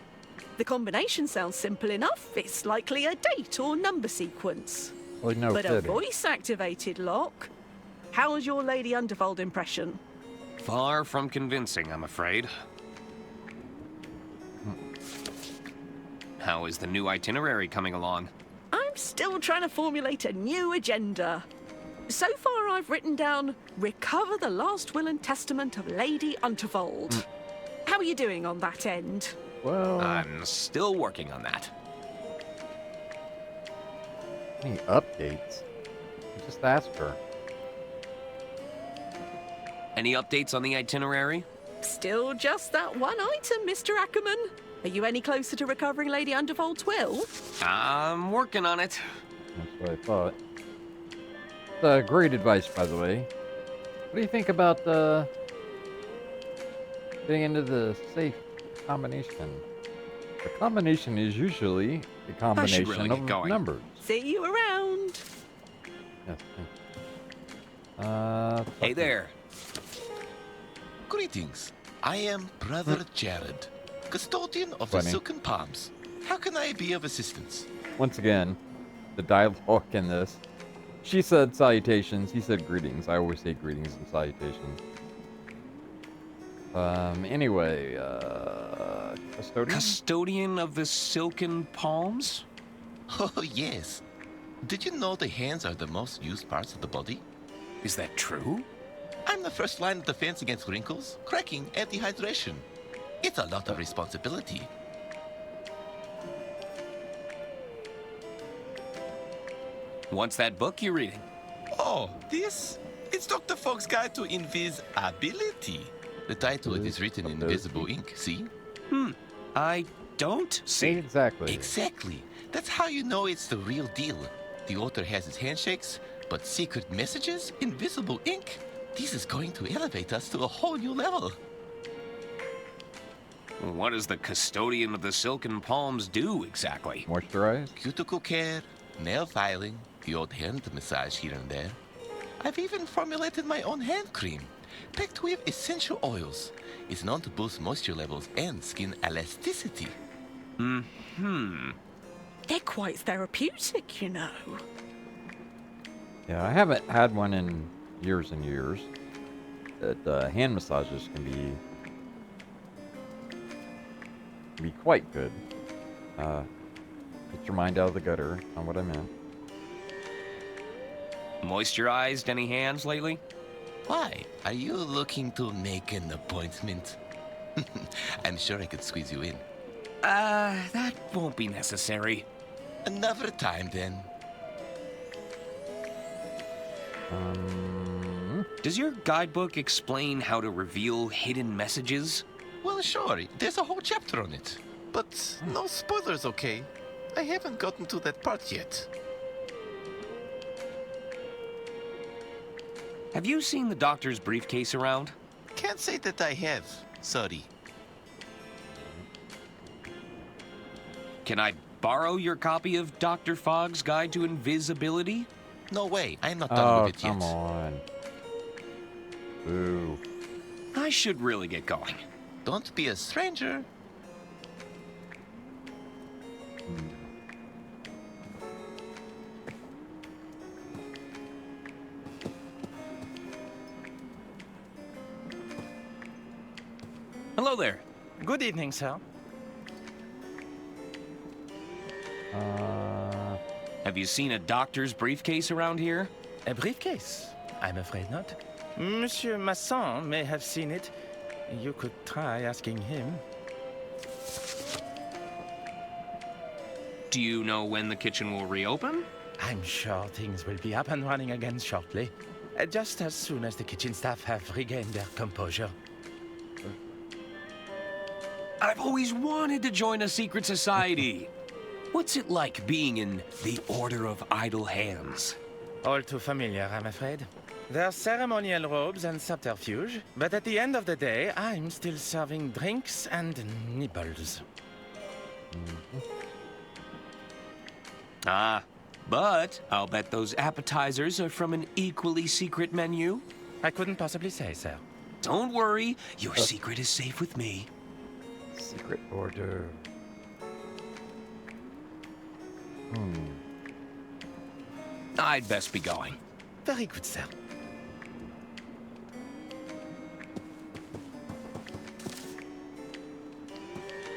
The combination sounds simple enough. It's likely a date or number sequence. Well, no But a kidding. voice-activated lock? How's your Lady Unterwald impression? Far from convincing, I'm afraid. How is the new itinerary coming along? I'm still trying to formulate a new agenda. So far, I've written down, recover the last will and testament of Lady Unterwald. How are you doing on that end? Well, I'm still working on that. any updates? Just ask her. Any updates on the itinerary? Still just that one item, Mr. Ackerman. Are you any closer to recovering Lady Unterwald's will? I'm working on it. That's what I thought. Great advice, by the way. What do you think about getting into the safe combination? The combination is usually a combination really of get going. numbers. See you around. Yes. Hey there. Greetings. I am Brother Jared, custodian of the Funny. Silken Palms. How can I be of assistance? Once again, the dialogue in this. She said salutations. He said greetings. I always say greetings and salutations. Anyway, custodian? Custodian of the Silken Palms? Oh, yes. Did you know the hands are the most used parts of the body? Is that true? I'm the first line of defense against wrinkles, cracking, and dehydration. It's a lot of responsibility. What's that book you're reading? Oh, this? It's Dr. Fogg's Guide to Invisibility. The title is written in invisible ink, see? I don't see. Exactly. Exactly. That's how you know it's the real deal. The author has his handshakes, but secret messages, invisible ink. This is going to elevate us to a whole new level. What does the custodian of the Silken Palms do exactly? Moisturize? Cuticle care, nail filing, the odd hand massage here and there. I've even formulated my own hand cream, packed with essential oils. It's known to boost moisture levels and skin elasticity. They're quite therapeutic, you know. Yeah, I haven't had one in years and years. That hand massages can be quite good. Get your mind out of the gutter on what I meant. Moisturized any hands lately? Why? Are you looking to make an appointment? I'm sure I could squeeze you in. That won't be necessary. Another time, then. Does your guidebook explain how to reveal hidden messages? Well, sure. There's a whole chapter on it. But no spoilers, okay? I haven't gotten to that part yet. Have you seen the doctor's briefcase around? Can't say that I have. Sorry. Can I borrow your copy of Dr. Fogg's Guide to Invisibility? No way. I'm not done with it yet. Come on. Boo. I should really get going. Don't be a stranger. Hello there. Good evening, sir. Have you seen a doctor's briefcase around here? A briefcase? I'm afraid not. Monsieur Masson may have seen it. You could try asking him. Do you know when the kitchen will reopen? I'm sure things will be up and running again shortly. Just as soon as the kitchen staff have regained their composure. I've always wanted to join a secret society. What's it like being in the Order of Idle Hands? All too familiar, I'm afraid. Their ceremonial robes and subterfuge, but at the end of the day, I'm still serving drinks and nibbles. But I'll bet those appetizers are from an equally secret menu. I couldn't possibly say, sir. Don't worry, your secret is safe with me. Secret order. I'd best be going. Very good, sir.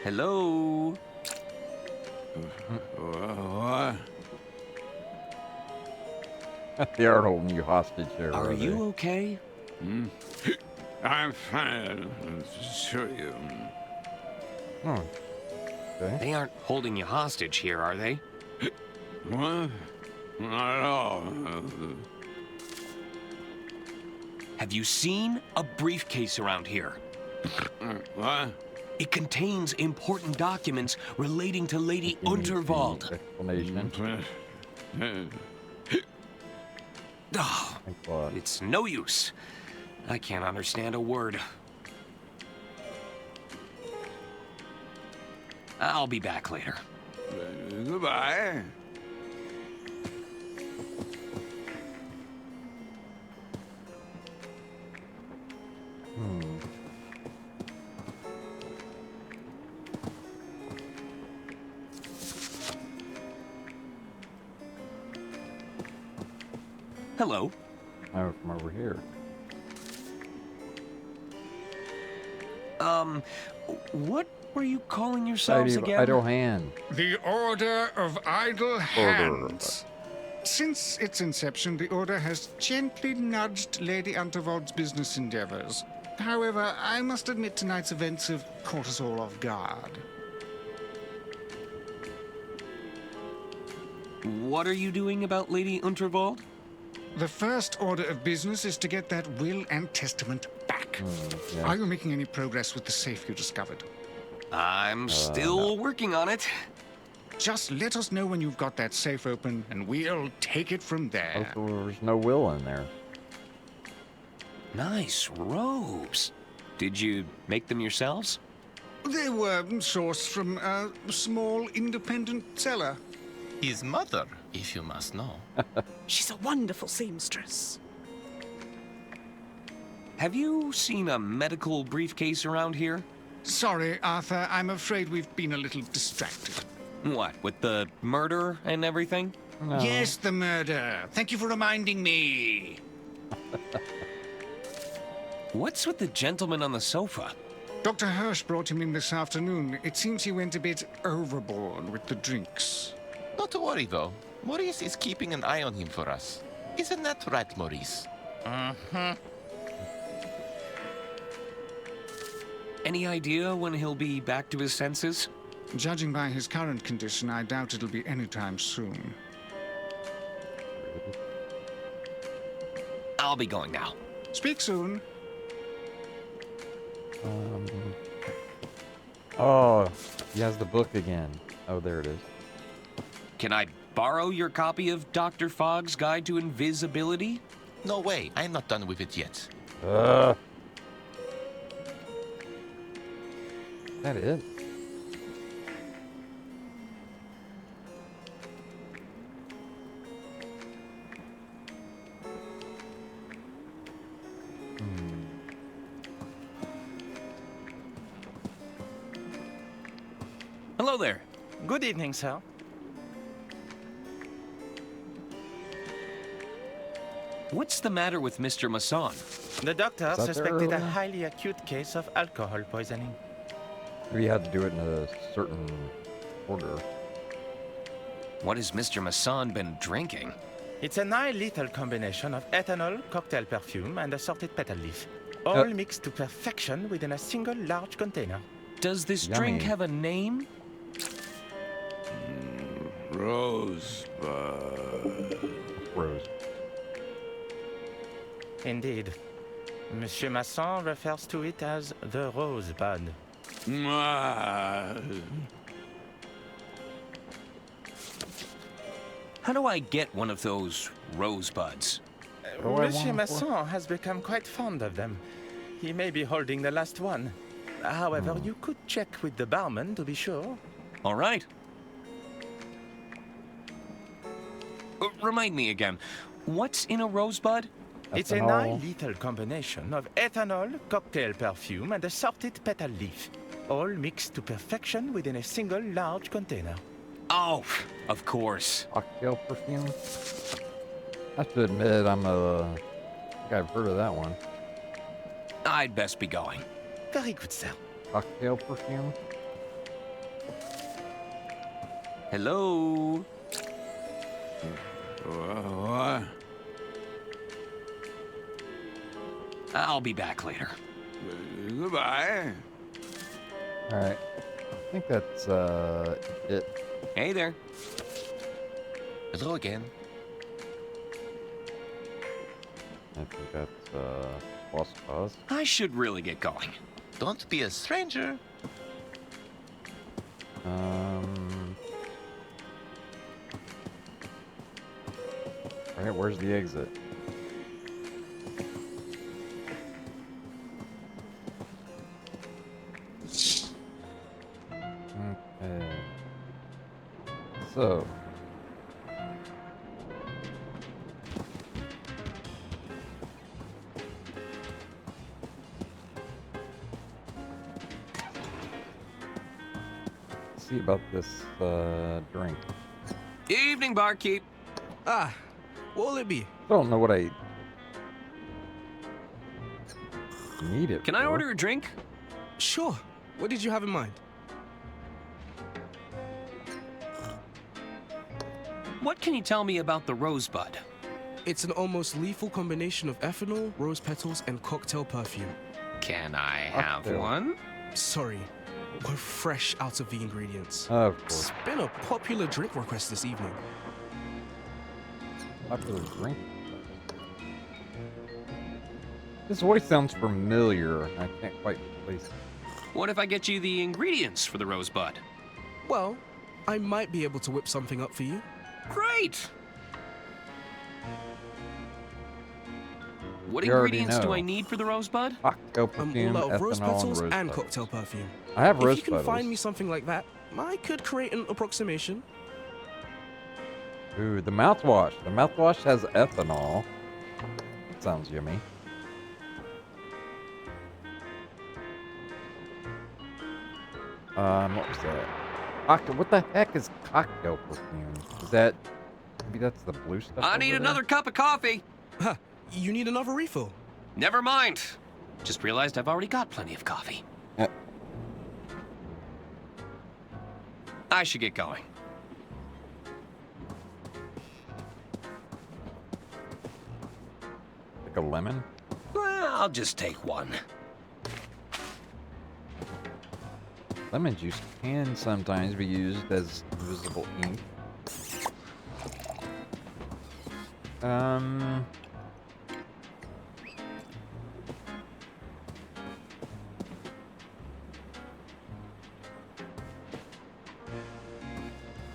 Hello? What? They are holding you hostage there. Are you okay? I'm fine. Sure you. Oh. Okay. They aren't holding you hostage here, are they? What? Not at all. Have you seen a briefcase around here? What? It contains important documents relating to Lady Unterwald. Explanation. Oh, it's no use. I can't understand a word. I'll be back later. Goodbye. Hello. Oh, from over here. What were you calling yourselves again? Idle hand. The Order of Idle Hands. Since its inception, the Order has gently nudged Lady Unterwald's business endeavors. However, I must admit tonight's events have caught us all off guard. What are you doing about Lady Unterwald? The first order of business is to get that will and testament back. Yeah. Are you making any progress with the safe you discovered? I'm still working on it. Just let us know when you've got that safe open, and we'll take it from there. Oh, so there's no will in there. Nice robes. Did you make them yourselves? They were sourced from a small independent seller. His mother, if you must know. She's a wonderful seamstress. Have you seen a medical briefcase around here? Sorry, Arthur, I'm afraid we've been a little distracted. What, with the murder and everything? No. Yes, the murder. Thank you for reminding me. What's with the gentleman on the sofa? Dr. Hirsch brought him in this afternoon. It seems he went a bit overboard with the drinks. Not to worry, though. Maurice is keeping an eye on him for us. Isn't that right, Maurice? Any idea when he'll be back to his senses? Judging by his current condition, I doubt it'll be anytime soon. I'll be going now. Speak soon. Oh, he has the book again. Oh, there it is. Can I borrow your copy of Dr. Fogg's Guide to Invisibility? No way. I'm not done with it yet. Is that it? Hello there. Good evening, sir. What's the matter with Mr. Masson? The doctor Is that there suspected a earlier? highly acute case of alcohol poisoning. Maybe you had to do it in a certain order. What has Mr. Masson been drinking? It's a high-lethal combination of ethanol, cocktail perfume, and assorted petal leaf. All mixed to perfection within a single large container. Does this drink have a name? Rosebud. Rose. Indeed. Monsieur Masson refers to it as the rosebud. How do I get one of those rosebuds? Monsieur Masson has become quite fond of them. He may be holding the last one. However, you could check with the barman to be sure. All right. Remind me again, what's in a rosebud? It's a Ethanol. non-lethal combination of ethanol, cocktail perfume, and assorted petal leaf, all mixed to perfection within a single large container. Oh, of course. Cocktail perfume. I have to admit, I think I've heard of that one. I'd best be going. Very good, sir. Cocktail perfume. Hello? What? I'll be back later. Goodbye. All right. I think that's it. Hey there. Hello again. I think that's boss cause. I should really get going. Don't be a stranger. All right, where's the exit? Okay. So. Let's see about this drink. Evening, barkeep. Ah, what will it be? I don't know what I need it Can I for. order a drink? Sure. What did you have in mind? What can you tell me about the Rosebud? It's an almost lethal combination of ethanol, rose petals, and cocktail perfume. Can I have Cocktail. one? Sorry, we're fresh out of the ingredients. Of course. It's been a popular drink request this evening. Popular drink. This voice sounds familiar. I can't quite place it. What if I get you the ingredients for the Rosebud? Well, I might be able to whip something up for you. Great! What You already ingredients do know. I need for the Rosebud? Cocktail I'm perfume, all out of rose ethanol, petals and and rose cocktail perfume. I have rose If you can petals. find me something like that, I could create an approximation. Ooh, the mouthwash. The mouthwash has ethanol. Sounds yummy. What was that? Cocktail. What the heck is cocktail perfume? Is that... Maybe that's the blue stuff I over need there? another cup of coffee. Huh, you need another refill. Never mind. Just realized I've already got plenty of coffee. I should get going. Like a lemon? Well, I'll just take one. Lemon juice can sometimes be used as invisible ink.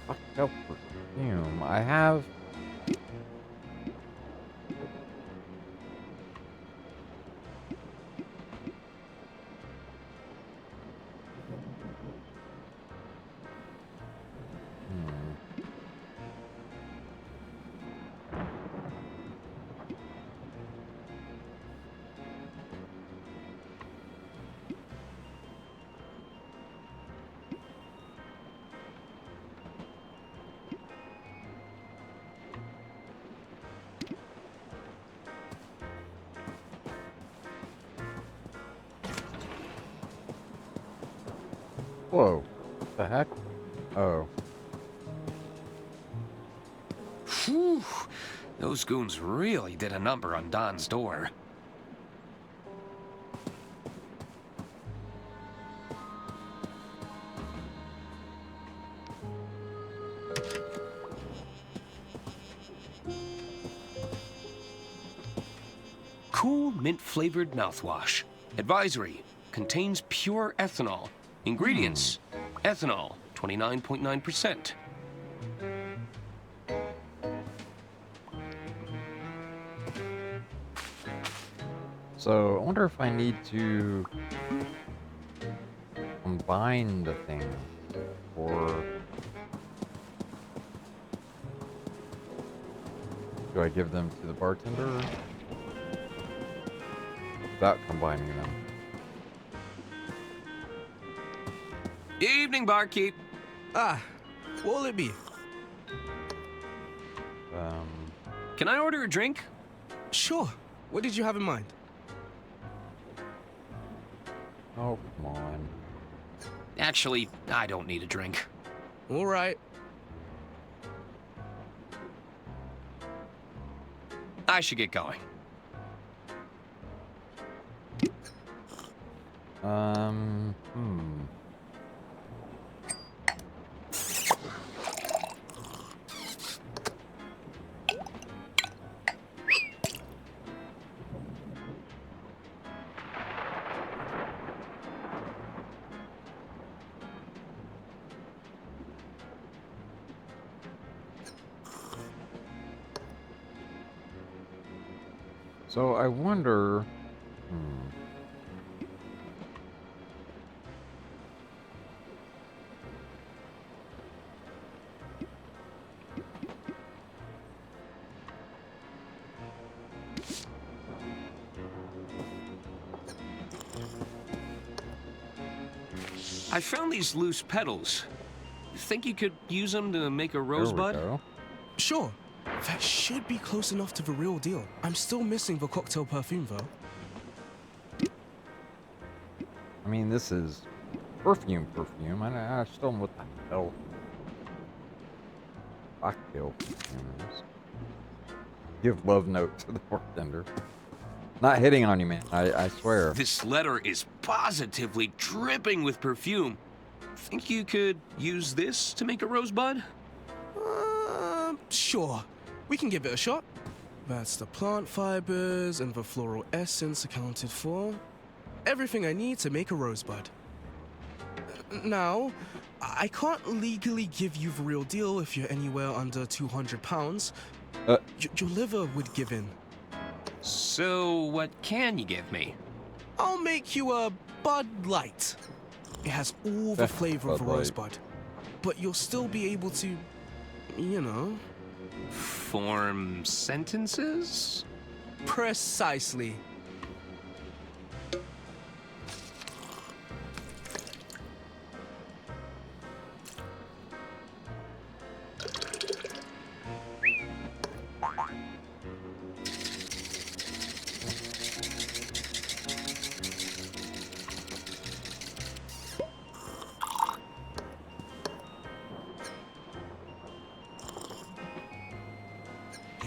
Cocktail perfume. I have... Whoa. What the heck? Oh. Whew. Those goons really did a number on Don's door. Cool mint-flavored mouthwash. Advisory: contains pure ethanol. Ingredients: ethanol, 29.9%. So, I wonder if I need to combine the things, or do I give them to the bartender? without combining them. Evening, barkeep. Ah, what will it be? Can I order a drink? Sure. What did you have in mind? Oh, come on. Actually, I don't need a drink. All right. I should get going. So I wonder. I found these loose petals. Think you could use them to make a There we rosebud? go. Sure. That should be close enough to the real deal. I'm still missing the cocktail perfume, though. I mean, this is perfume. I still know what the hell cocktail perfume is. Give love note to the bartender. Not hitting on you, man. I swear. This letter is positively dripping with perfume. Think you could use this to make a rosebud? Sure. We can give it a shot. That's the plant fibers and the floral essence accounted for. Everything I need to make a rosebud. Now, I can't legally give you the real deal if you're anywhere under 200 pounds. Your liver would give in. So, what can you give me? I'll make you a Bud Light. It has all the flavor of a Bud Light. rosebud. But you'll still be able to, you know... Form sentences? Precisely.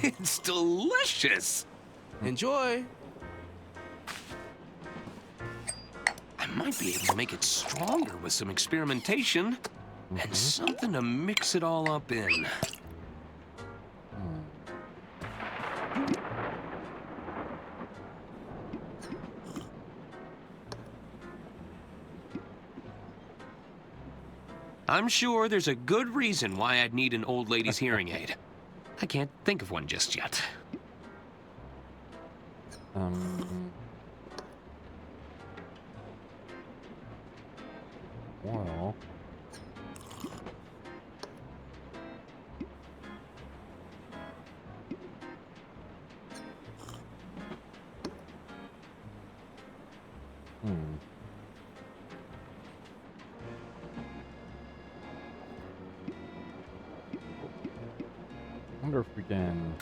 It's delicious! Enjoy! I might be able to make it stronger with some experimentation. And something to mix it all up in. I'm sure there's a good reason why I'd need an old lady's hearing aid. I can't think of one just yet. Well. Wonder if we can.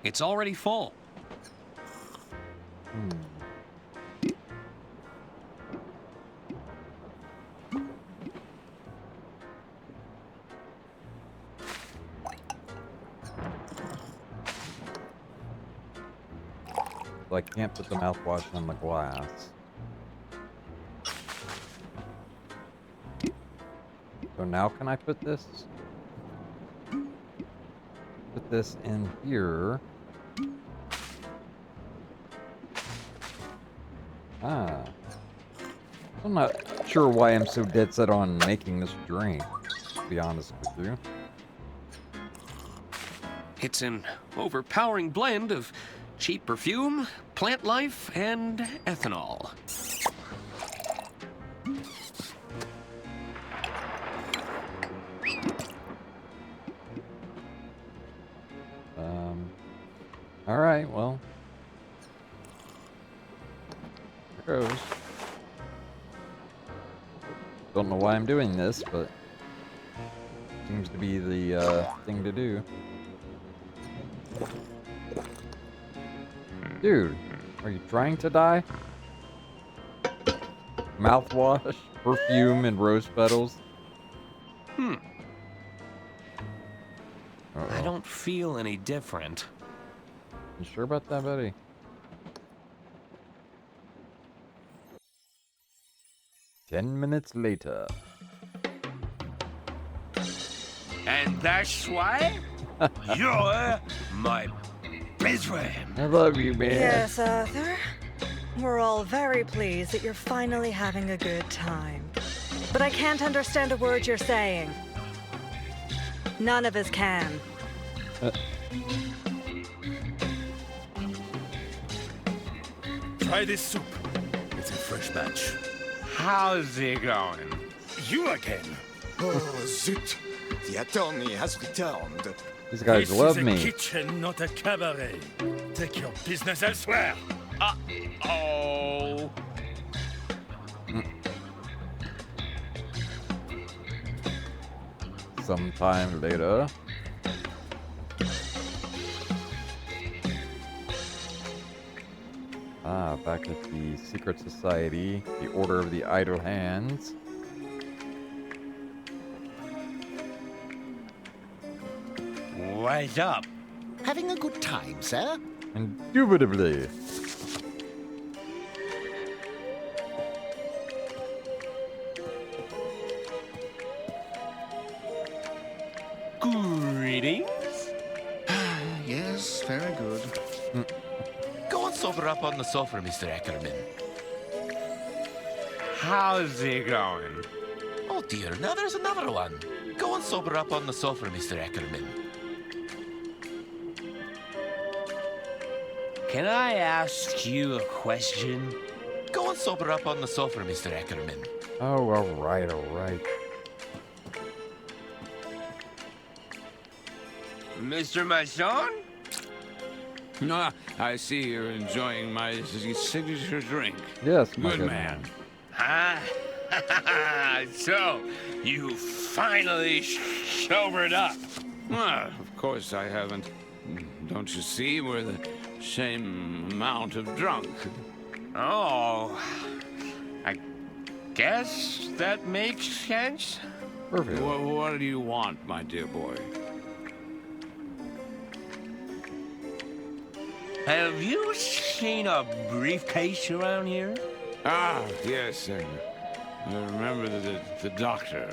It's already full. I can't put the mouthwash on the glass. So now can I put this? Put this in here. Ah. I'm not sure why I'm so dead set on making this drink, to be honest with you. It's an overpowering blend of cheap perfume, plant life, and ethanol. Alright, well. There goes. Don't know why I'm doing this, but seems to be the thing to do. Dude, are you trying to die? Mouthwash, perfume, and rose petals. I don't feel any different. You sure about that, buddy? Ten minutes later. And that's why you're my best friend. I love you, man. Yes, Arthur. We're all very pleased that you're finally having a good time. But I can't understand a word you're saying. None of us can. Try this soup. It's a fresh batch. How's it going? You again? Oh, zut. The attorney has returned. These guys love me. This is a kitchen, not a cabaret. Take your business elsewhere. Uh-oh. Sometime later. Back at the Secret Society, the Order of the Idle Hands. What's up? Having a good time, sir? Indubitably. Greetings. Yes, very good. Go and sober up on the sofa, Mr. Ackerman. How's it going? Oh dear, now there's another one. Go and sober up on the sofa, Mr. Ackerman. Can I ask you a question? Go and sober up on the sofa, Mr. Ackerman. Oh, alright, alright. Mr. Masson? No, I see you're enjoying my signature drink. Yes, my good man. Ah, so you finally sobered up. Well, of course I haven't. Don't you see, we're the same amount of drunk. Oh, I guess that makes sense. Perfect. What do you want, my dear boy? Have you seen a briefcase around here? Ah, yes. I remember the doctor.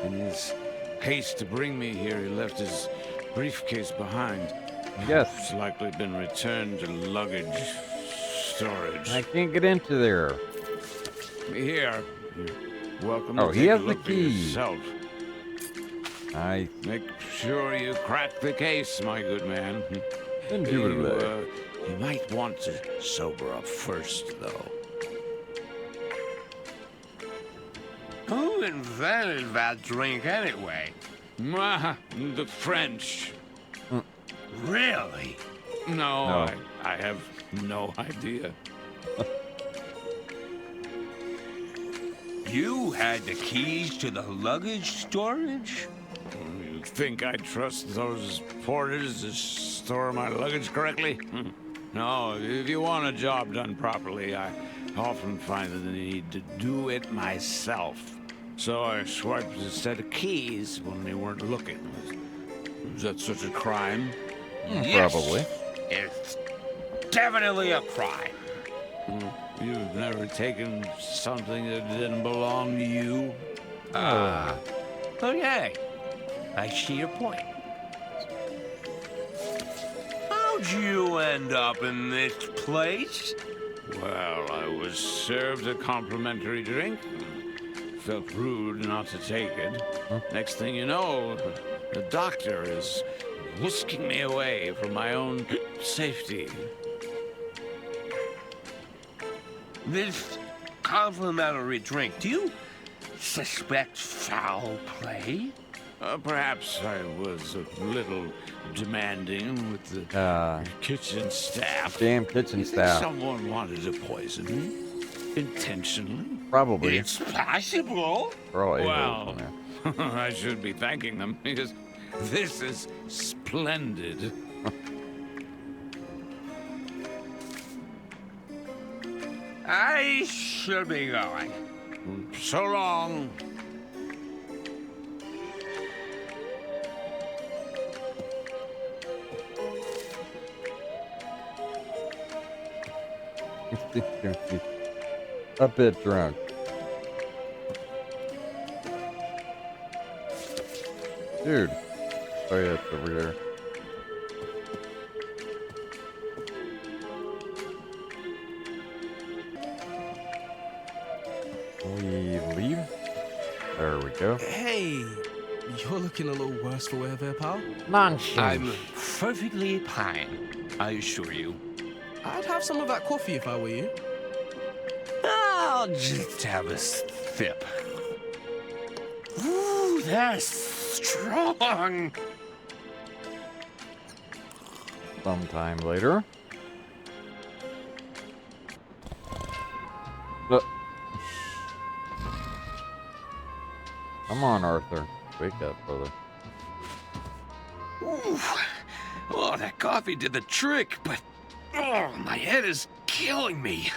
In his haste to bring me here, he left his briefcase behind. Yes. It's likely been returned to luggage storage. I can't get into there. Here. You're welcome to Oh, he take a has the look for key. yourself. I Make sure you crack the case, my good man. Indubitably. You might want to sober up first, though. Who invented that drink anyway? The French. Really? No. I have no idea. You had the keys to the luggage storage? You think I trust those porters to store my luggage correctly? No, if you want a job done properly, I often find that I need to do it myself. So I swiped a set of keys when they weren't looking. Is that such a crime? Yes, probably. It's definitely a crime. You've never taken something that didn't belong to you? Okay. I see your point. How'd you end up in this place? Well, I was served a complimentary drink. Felt rude not to take it. Next thing you know, the doctor is whisking me away for my own safety. This complimentary drink, do you suspect foul play? Perhaps I was a little demanding with the kitchen staff. Damn kitchen You think staff. someone wanted to poison me? Intentionally? Probably. It's possible. Probably. Well, I should be thanking them because this is splendid. I should be going. So long. A bit drunk. Dude. Oh yeah, it's over there. We leave? There we go. Hey, you're looking a little worse for wear there, pal. Nonsense. I'm perfectly fine, I assure you. I'd have some of that coffee if I were you. I'll just have a sip. Ooh, that's strong. Sometime later. Come on, Arthur. Wake up, brother. Ooh. Oh, that coffee did the trick, but my head is killing me.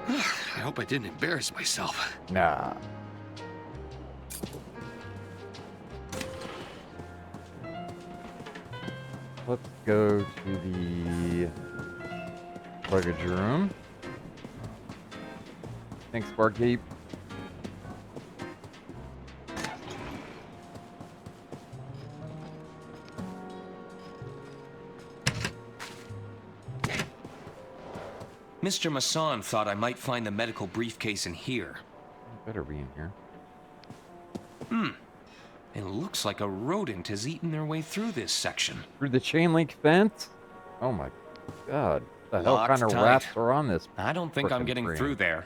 I hope I didn't embarrass myself. Nah. Let's go to the luggage room. Thanks, Barkeep. Mr. Masson thought I might find the medical briefcase in here. Better be in here. It looks like a rodent has eaten their way through this section. Through the chain link fence? Oh my god. What the hell Locked kind of tight. rats are on this? I don't think I'm frickin' getting train? through there.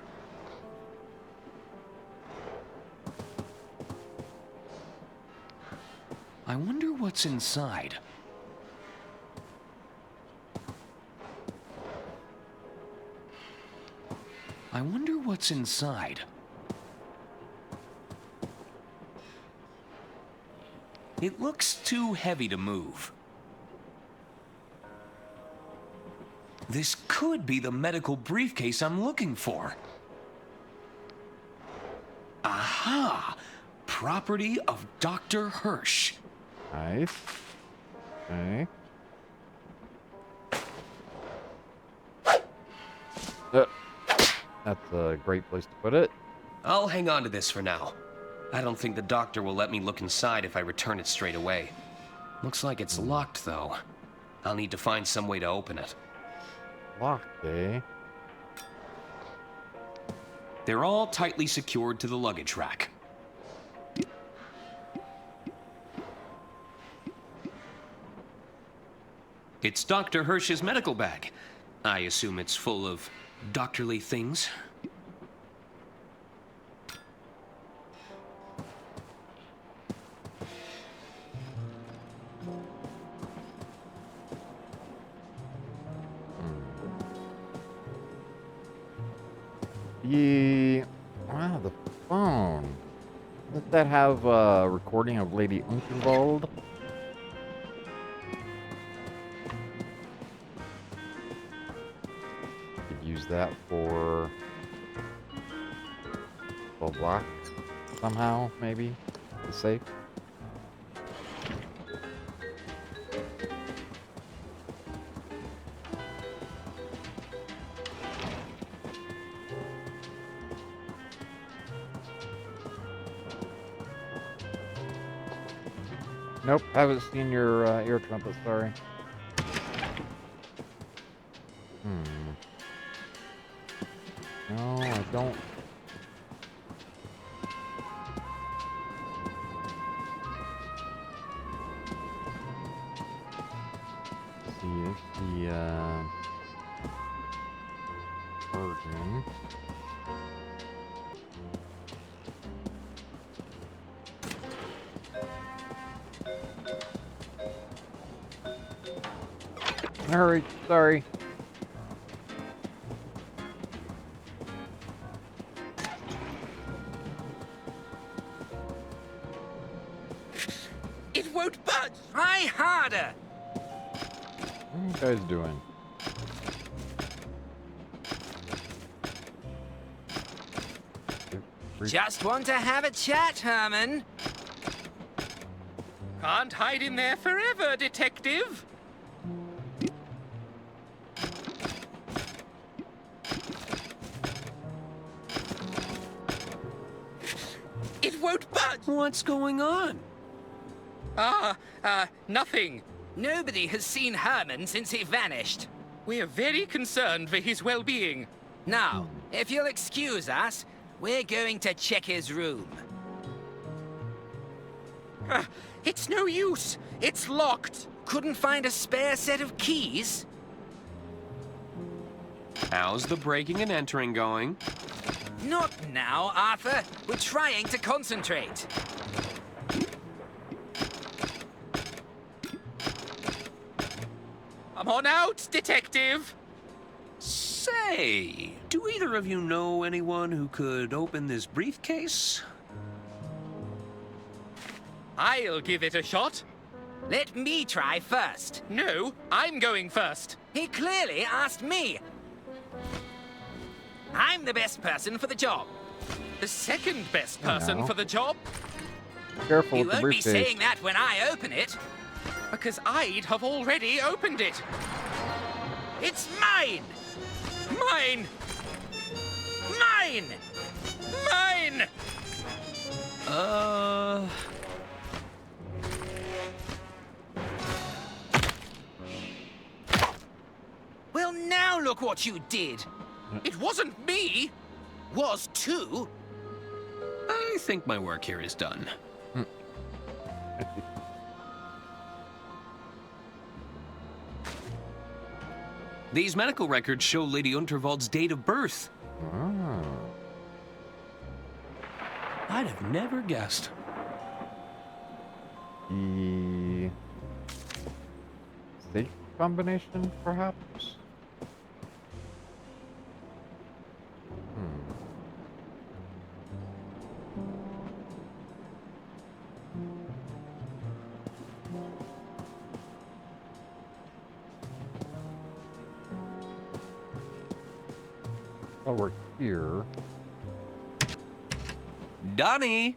I wonder what's inside. I wonder what's inside. It looks too heavy to move. This could be the medical briefcase I'm looking for. Aha! Property of Dr. Hirsch. Nice. Okay. That's a great place to put it. I'll hang on to this for now. I don't think the doctor will let me look inside if I return it straight away. Looks like it's locked, though. I'll need to find some way to open it. Locked, eh? They're all tightly secured to the luggage rack. It's Dr. Hirsch's medical bag. I assume it's full of doctorly things. Wow, the phone. Does that have a recording of Lady Unterwald? Could use that for the lock somehow, maybe. The safe. Nope, haven't seen your ear trumpet, sorry. No, I don't. Let's see if the Bergman. Alright, sorry. It won't budge! Try harder! What are you guys doing? Just want to have a chat, Herman. Can't hide in there forever, detective. It won't budge! What's going on? Nothing. Nobody has seen Herman since he vanished. We're very concerned for his well-being. Now, if you'll excuse us, we're going to check his room. It's no use. It's locked. Couldn't find a spare set of keys? How's the breaking and entering going? Not now, Arthur. We're trying to concentrate. Come on out, detective. Say, do either of you know anyone who could open this briefcase? I'll give it a shot. Let me try first. No, I'm going first. He clearly asked me. I'm the best person for the job. The second best person for the job? Careful You with the won't be briefcase. saying that when I open it. Because I'd have already opened it. It's mine! Mine! Mine! Mine! Well, now look what you did. It wasn't me. Was too. I think my work here is done. These medical records show Lady Unterwald's date of birth. Oh. I'd have never guessed. The safe combination, perhaps? Oh, we're here. Donnie!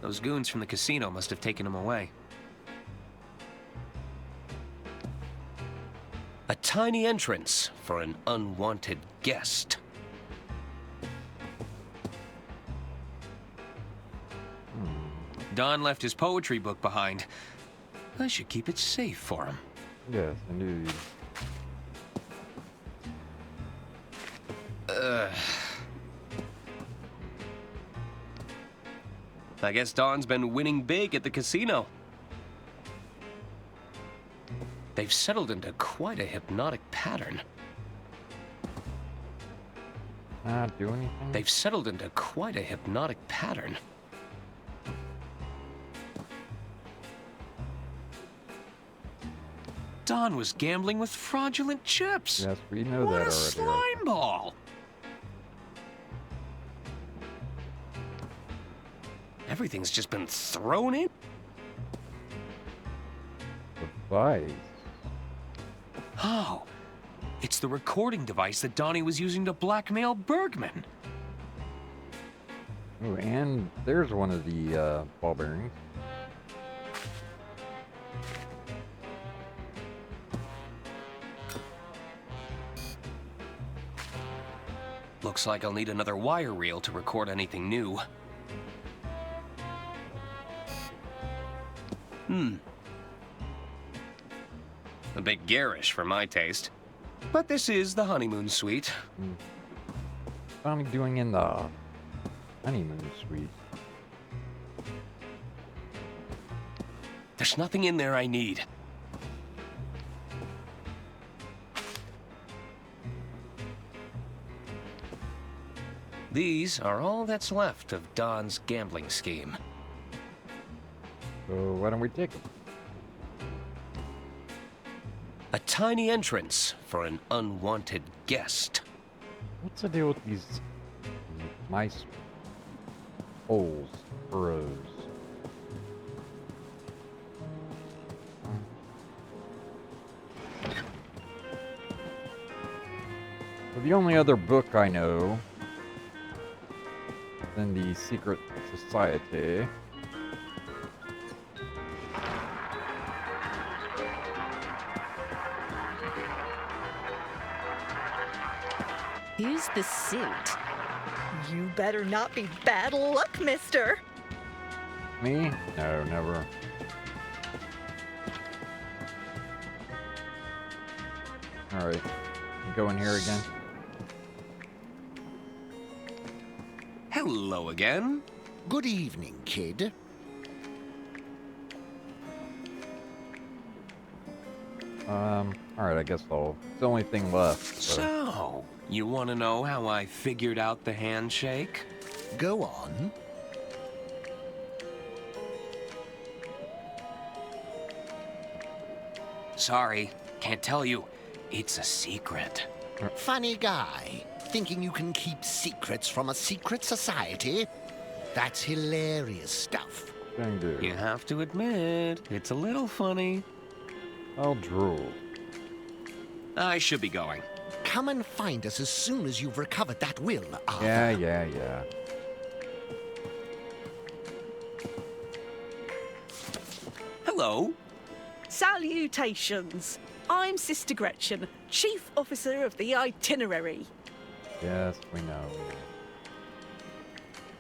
Those goons from the casino must have taken him away. A tiny entrance for an unwanted guest. Don left his poetry book behind. I should keep it safe for him. Yes, indeed. I guess Don's been winning big at the casino. They've settled into quite a hypnotic pattern. Not do anything? They've settled into quite a hypnotic pattern. Don was gambling with fraudulent chips. Yes, we know What that a already. slime ball! Everything's just been thrown in. Device. Oh, it's the recording device that Donnie was using to blackmail Bergman. Oh, and there's one of the ball bearings. Looks like I'll need another wire reel to record anything new. A bit garish for my taste. But this is the honeymoon suite. finally doing in the honeymoon suite? There's nothing in there I need. These are all that's left of Don's gambling scheme. So why don't we take it? A tiny entrance for an unwanted guest. What's the deal with these mice holes, burrows? Well, the only other book I know than the Secret Society. Use the suit. You better not be bad luck, mister. Me? No, never. Alright. Go in here again. Hello again. Good evening, kid. Alright, I guess it's the only thing left. So, you want to know how I figured out the handshake? Go on. Sorry, can't tell you. It's a secret. Funny guy. Thinking you can keep secrets from a secret society? That's hilarious stuff. You have to admit, it's a little funny. I'll drool. I should be going. Come and find us as soon as you've recovered that will, Arthur. Yeah. Hello. Salutations. I'm Sister Gretchen, Chief Officer of the Itinerary. Yes, we know.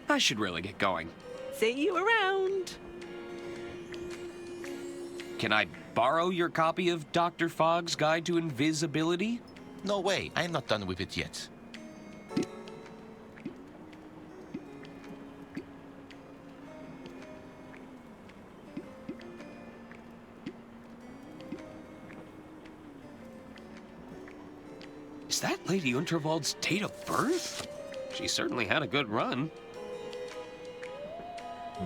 I should really get going. See you around. Can I borrow your copy of Dr. Fogg's Guide to Invisibility? No way, I'm not done with it yet. Is that Lady Unterwald's date of birth? She certainly had a good run.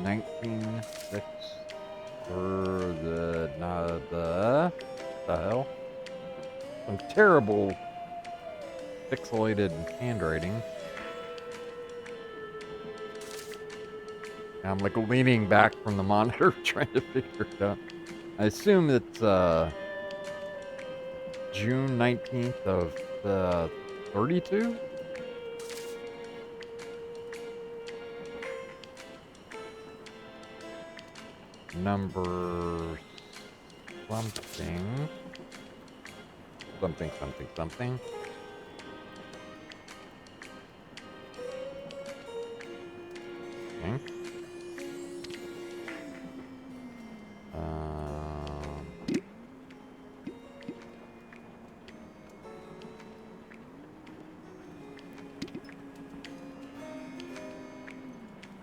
1906 for the hell? Some terrible pixelated handwriting. I'm like leaning back from the monitor trying to figure it out. I assume it's June 19th of 32? Number something. Something. Okay.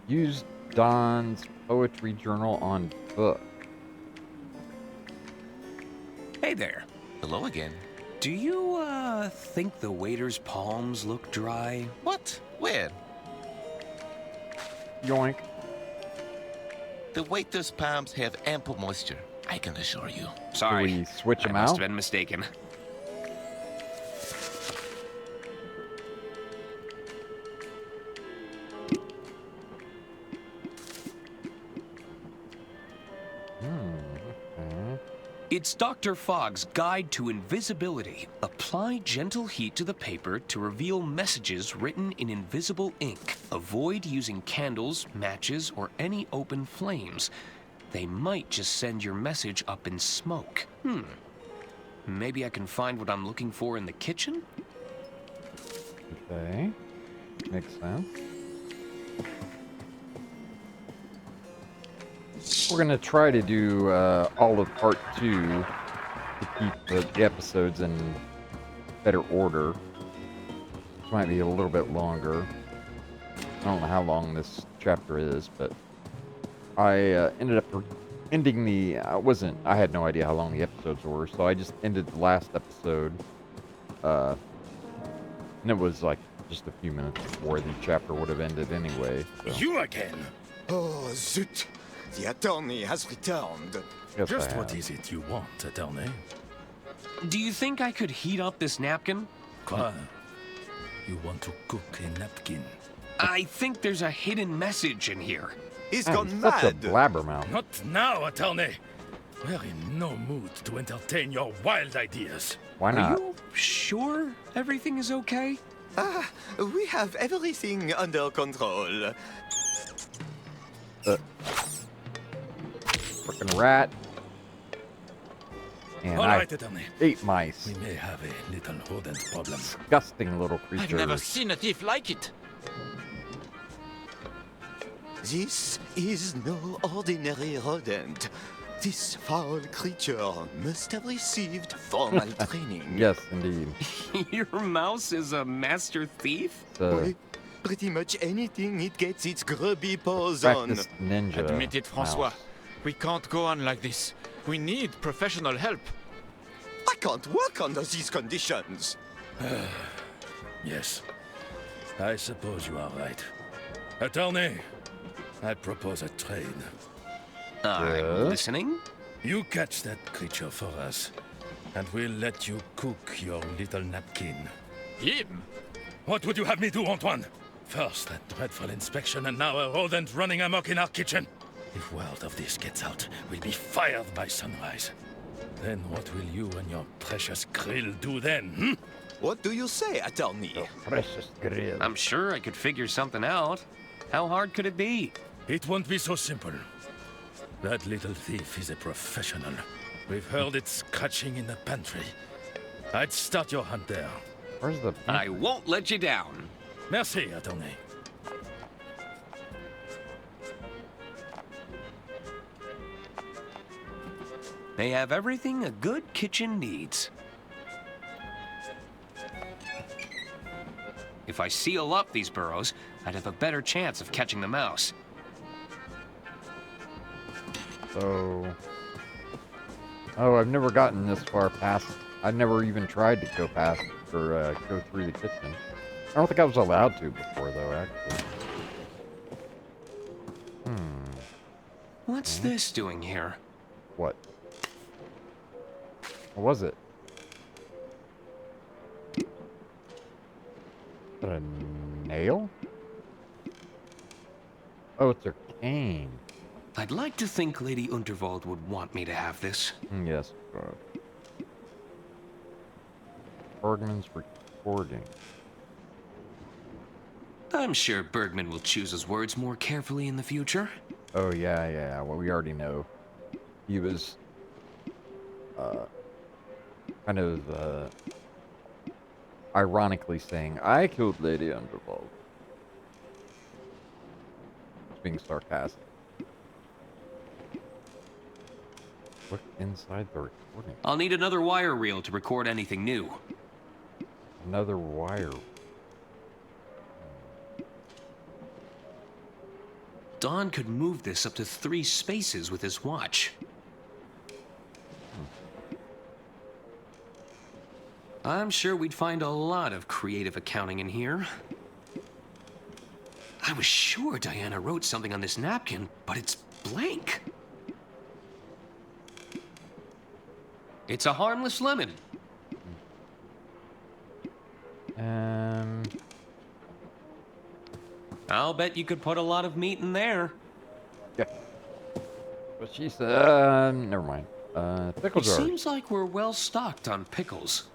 Use Don's poetry journal on book. Hey there. Hello again. Do you, think the waiter's palms look dry? What? Where? Yoink. The waiter's palms have ample moisture, I can assure you. Sorry. Can we switch them I must out? have been mistaken. It's Dr. Fogg's Guide to Invisibility. Apply gentle heat to the paper to reveal messages written in invisible ink. Avoid using candles, matches, or any open flames. They might just send your message up in smoke. Maybe I can find what I'm looking for in the kitchen? Okay. Makes sense. We're gonna try to do all of part 2 to keep the episodes in better order. might be a little bit longer. I don't know how long this chapter is, but I ended up ending the. I had no idea how long the episodes were, so I just ended the last episode. And it was like just a few minutes before the chapter would have ended anyway. So. You again? Oh, zut! The attorney has returned. Yes, Just what is it you want, attorney? Do you think I could heat up this napkin? Quoi? You want to cook a napkin? I think there's a hidden message in here. He's such a blabbermouth. Not now, attorney. We're in no mood to entertain your wild ideas. Why not? Are you sure everything is okay? We have everything under control. Frickin' rat. And All I right, attorney. ate mice. We may have a little rodent problem. Disgusting little creature. I've never seen a thief like it. This is no ordinary rodent. This foul creature must have received formal training. Yes, indeed. Your mouse is a master thief? Why, pretty much anything it gets its grubby paws on. Practiced ninja. Admit it, Francois. mouse. We can't go on like this. We need professional help. I can't work under these conditions. Yes, I suppose you are right. Attorney, I propose a trade. I'm listening. You catch that creature for us, and we'll let you cook your little napkin. Him? What would you have me do, Antoine? First, that dreadful inspection, and now a rodent running amok in our kitchen. If word of this gets out, we'll be fired by sunrise. Then what will you and your precious grill do then, hmm? What do you say, attorney? Precious grill. I'm sure I could figure something out. How hard could it be? It won't be so simple. That little thief is a professional. We've heard it scratching in the pantry. I'd start your hunt there. Where's the... I won't let you down. Merci, attorney. They have everything a good kitchen needs. If I seal up these burrows, I'd have a better chance of catching the mouse. So... Oh, I've never gotten this far past... I've never even tried to go past or go through the kitchen. I don't think I was allowed to before, though, actually. What's this doing here? What? What was it? Is that a nail? Oh, it's her cane. I'd like to think Lady Unterwald would want me to have this. Yes, God. Bergman's recording. I'm sure Bergman will choose his words more carefully in the future. Oh, yeah. Well, we already know. He was... kind of, ironically saying, I killed Lady Unterwald. It's being sarcastic. Look inside the recording. I'll need another wire reel to record anything new. Another wire. Don could move this up to 3 spaces with his watch. I'm sure we'd find a lot of creative accounting in here. I was sure Diana wrote something on this napkin, but it's blank. It's a harmless lemon. I'll bet you could put a lot of meat in there. Yeah. But she said, never mind. Pickle It jar. seems like we're well stocked on pickles.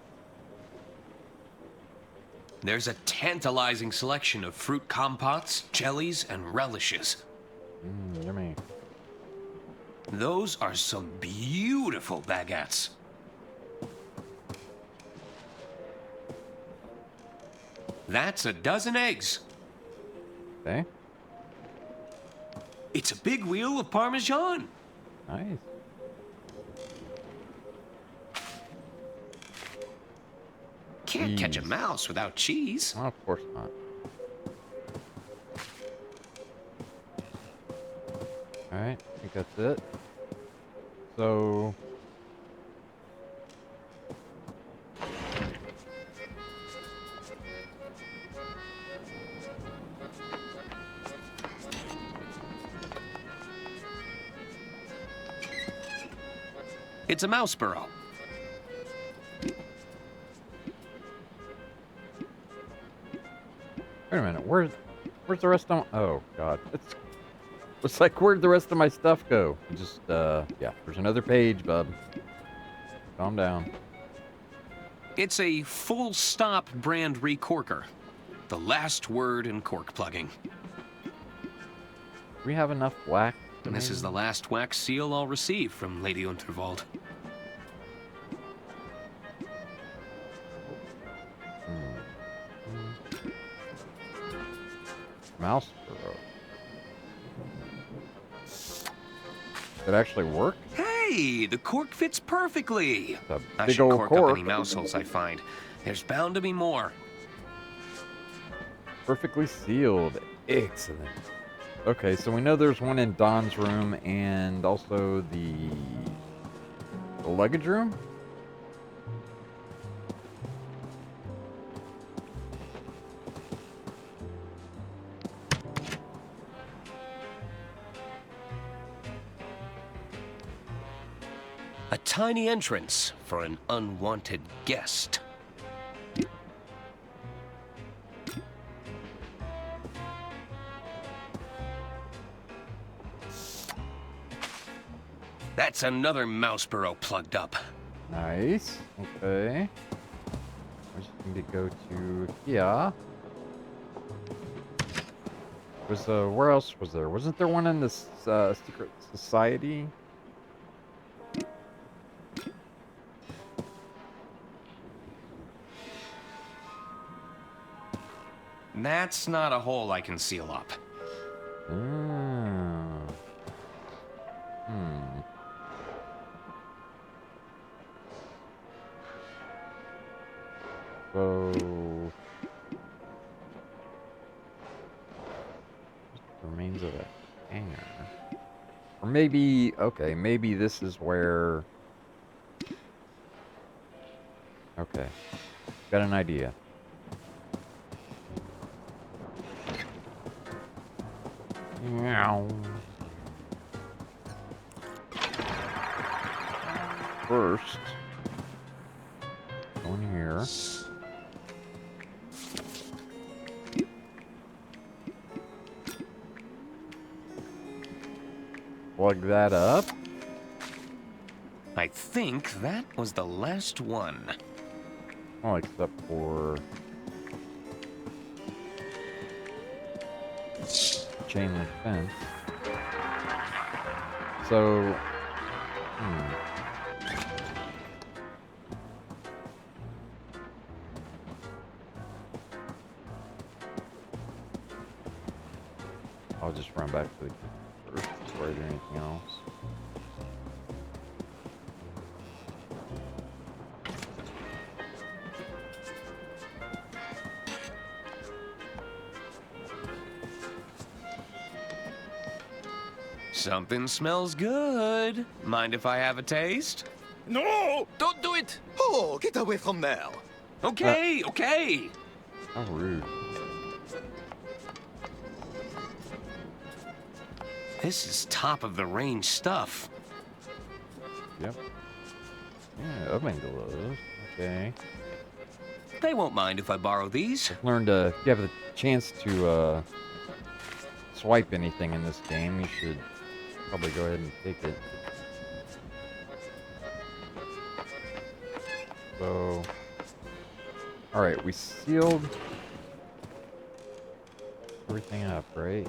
There's a tantalizing selection of fruit compotes, jellies, and relishes. Yummy. Those are some beautiful baguettes. That's a dozen eggs. Okay. It's a big wheel of Parmesan. can't catch a cheese. mouse without cheese. Well, of course not. Alright, I think that's it. So... It's a mouse burrow. Wait a minute, where's the rest of my... Oh, God. It's like, where'd the rest of my stuff go? Just, yeah, there's another page, bub. Calm down. It's a full stop brand recorker. The last word in cork plugging. We have enough wax. And this is the last wax seal I'll receive from Lady Unterwald. Mouse burrow. Did it actually work? Hey, the cork fits perfectly. I big should old cork cork. up any mouse holes I find. There's bound to be more. Perfectly sealed. Excellent. Okay, so we know there's one in Don's room and also the luggage room? A tiny entrance for an unwanted guest. That's another mouse burrow plugged up. Nice. Okay. We just need to go to here. Was where else was there? Wasn't there one in this secret society? That's not a hole I can seal up. So, remains of a hangar. Or maybe, okay, maybe this is where... Okay, got an idea. Meow. First, go in here. Plug that up. I think that was the last one. Oh, except for chain link fence. So, I'll just run back to the first before I do anything else. Something smells good. Mind if I have a taste? No! Don't do it! Oh, get away from there. Okay, okay. How rude. This is top of the range stuff. Yep. Yeah, oven gloves. Okay. They won't mind if I borrow these. I've learned if you have the chance to swipe anything in this game, you should probably go ahead and take it. So, alright, we sealed everything up, right?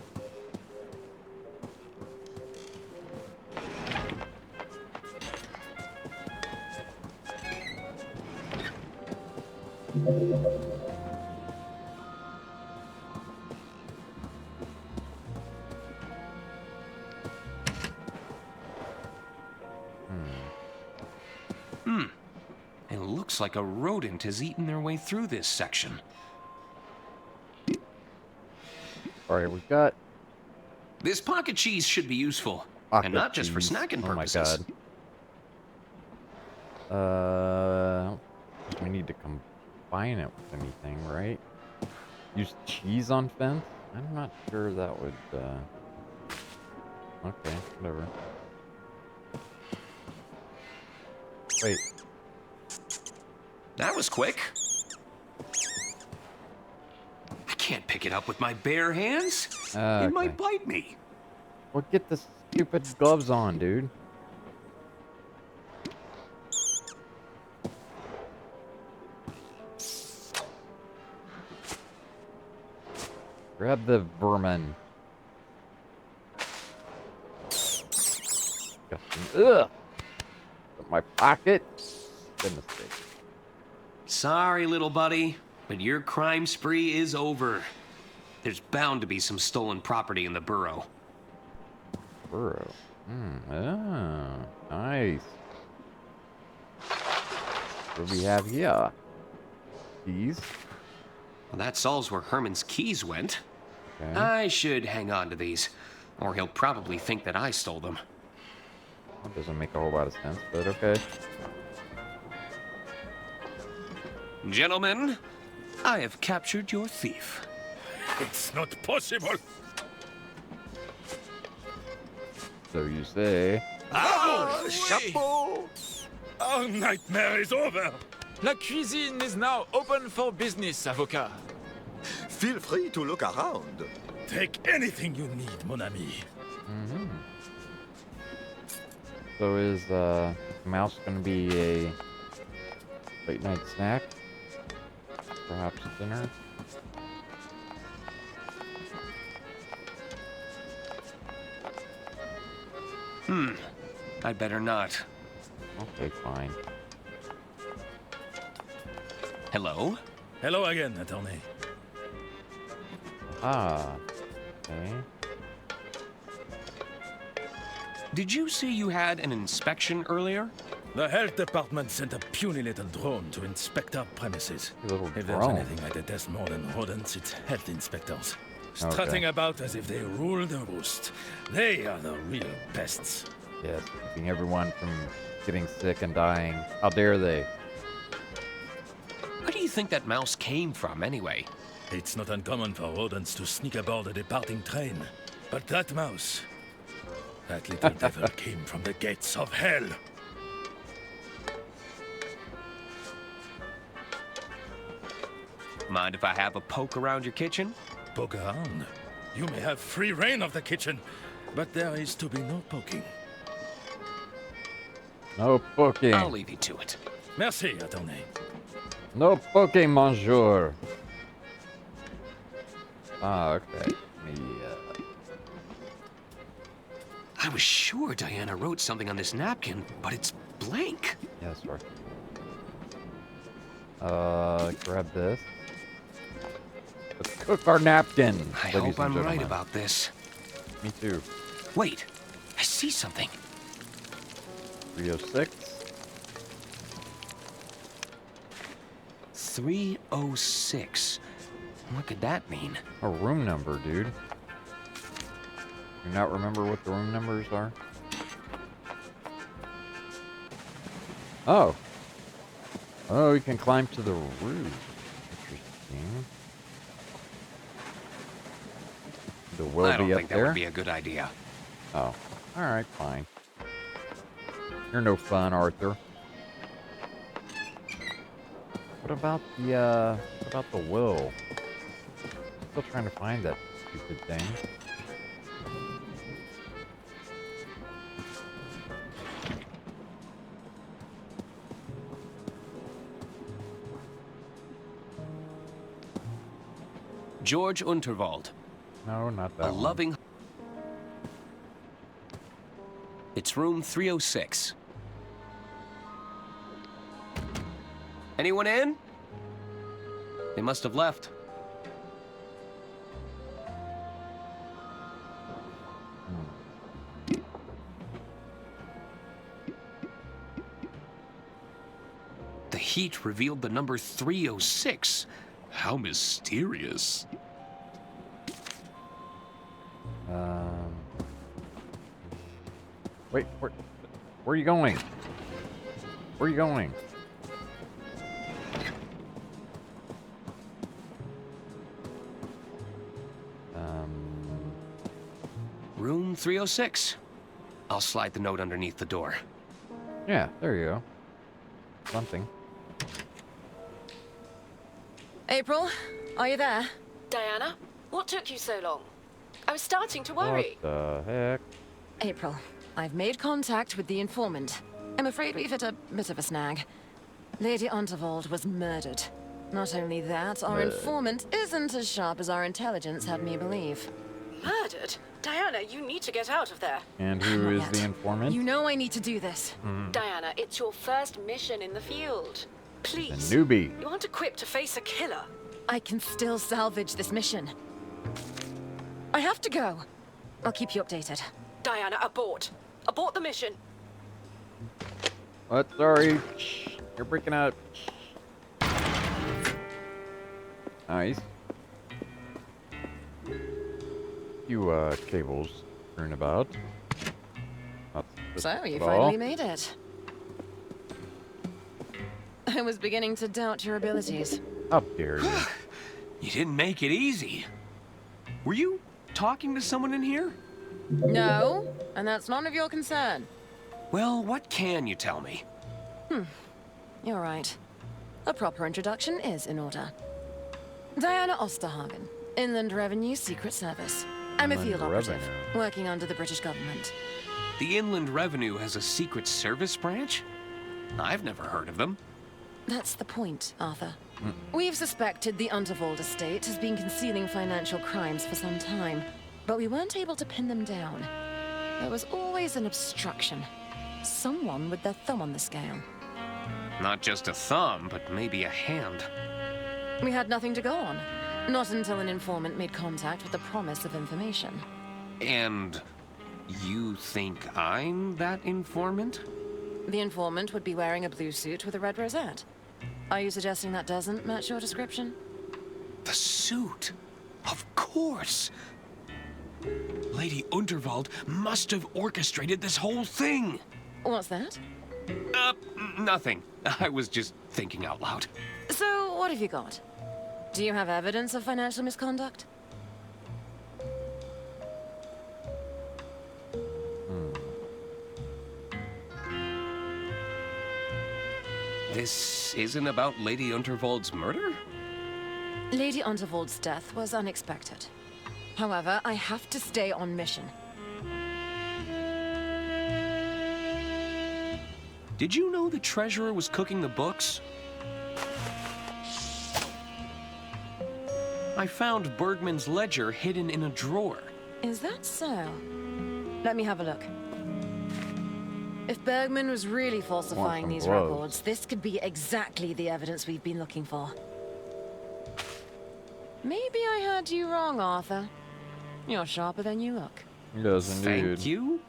looks like a rodent has eaten their way through this section. Alright, we've got... This pocket cheese should be useful. And not just for snacking purposes. Oh my god. We need to combine it with anything, right? Use cheese on fence? I'm not sure that would, Okay, whatever. Wait. That was quick. I can't pick it up with my bare hands. It might bite me. Well, get the stupid gloves on, dude. Grab the vermin. Ugh! Put my pocket. Goodness sake. Sorry, little buddy, but your crime spree is over. There's bound to be some stolen property in the burrow. Burrow? Oh, nice. What do we have here? Keys? Well, that solves where Herman's keys went. Okay. I should hang on to these, or he'll probably think that I stole them. That doesn't make a whole lot of sense, but okay. Gentlemen, I have captured your thief. It's not possible. So you say. Oh, chapeau! Our nightmare is over. La cuisine is now open for business, avocat. Feel free to look around. Take anything you need, mon ami. Mm-hmm. So is mouse gonna be a late night snack? Perhaps dinner? I'd better not. Okay, fine. Hello? Hello again, attorney. Ah, okay. Did you say you had an inspection earlier? The health department sent a puny little drone to inspect our premises. If there's anything I detest more than rodents, it's health inspectors. Strutting about as if they rule the roost. They are the real pests. Yes, keeping everyone from getting sick and dying. How dare they? Where do you think that mouse came from, anyway? It's not uncommon for rodents to sneak aboard a departing train. But that mouse, that little devil came from the gates of hell. Mind if I have a poke around your kitchen? Poke around? You may have free reign of the kitchen, but there is to be no poking. No poking. I'll leave you to it. Merci, attorney. No poking, monsieur. Ah, okay. I was sure Diana wrote something on this napkin, but it's blank. Yes, right. Grab this. Let's cook our napkin. I hope I'm right about this. Me too. Wait, I see something. 306. 306. What could that mean? A room number, dude. Do you not remember what the room numbers are? Oh. Oh, you can climb to the roof. Interesting. The will I don't be up think there? that would be a good idea. Oh. Alright, fine. You're no fun, Arthur. What about the will? Still trying to find that stupid thing. George Unterwald. No, not that A one. loving... It's room 306. Anyone in? They must have left. The heat revealed the number 306. How mysterious. Wait, where are you going? Where are you going? Room 306. I'll slide the note underneath the door. Yeah, there you go. Something. April, are you there? Diana, what took you so long? I was starting to worry. What the heck? April, I've made contact with the informant. I'm afraid we've hit a bit of a snag. Lady Unterwald was murdered. Not only that, our informant isn't as sharp as our intelligence had me believe. Murdered? Diana, you need to get out of there. And who is the informant? You know I need to do this. Diana, it's your first mission in the field. Please. A newbie. You aren't equipped to face a killer. I can still salvage this mission. I have to go. I'll keep you updated. Diana, abort. Abort the mission. What? Sorry. You're breaking up. Nice. Few cables turnabout. So, you finally made it. I was beginning to doubt your abilities. How dare you? You didn't make it easy. Were you talking to someone in here? No, and that's none of your concern. Well, what can you tell me? You're right. A proper introduction is in order. Diana Osterhagen, Inland Revenue Secret Service. I'm a field operative, working under the British government. The Inland Revenue has a Secret Service branch? I've never heard of them. That's the point, Arthur. We've suspected the Unterwald estate has been concealing financial crimes for some time, but we weren't able to pin them down. There was always an obstruction. Someone with their thumb on the scale. Not just a thumb, but maybe a hand. We had nothing to go on. Not until an informant made contact with the promise of information. And you think I'm that informant? The informant would be wearing a blue suit with a red rosette. Are you suggesting that doesn't match your description? The suit? Of course! Lady Unterwald must have orchestrated this whole thing! What's that? Nothing. I was just thinking out loud. So, what have you got? Do you have evidence of financial misconduct? This isn't about Lady Unterwald's murder? Lady Unterwald's death was unexpected. However, I have to stay on mission. Did you know the treasurer was cooking the books? I found Bergman's ledger hidden in a drawer. Is that so? Let me have a look. If Bergman was really falsifying these records, this could be exactly the evidence we've been looking for. Maybe I heard you wrong, Arthur. You're sharper than you look. Yes, indeed. Thank you.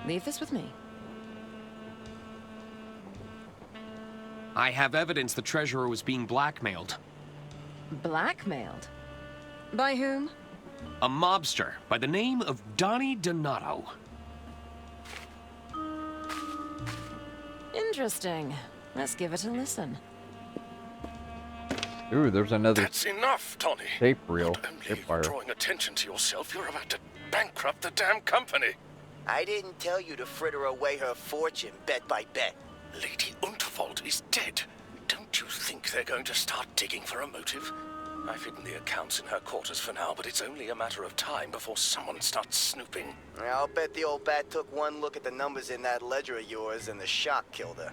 Leave this with me. I have evidence the treasurer was being blackmailed. Blackmailed? By whom? A mobster by the name of Donnie Donato. Interesting. Let's give it a listen. Ooh, there's another. That's enough, Tony. Tape reel. Not only Tape fire. drawing attention to yourself, you're about to bankrupt the damn company. I didn't tell you to fritter away her fortune bet by bet. Lady Unterwald is dead. Don't you think they're going to start digging for a motive? I've hidden the accounts in her quarters for now, but it's only a matter of time before someone starts snooping. I'll bet the old bat took one look at the numbers in that ledger of yours and the shock killed her.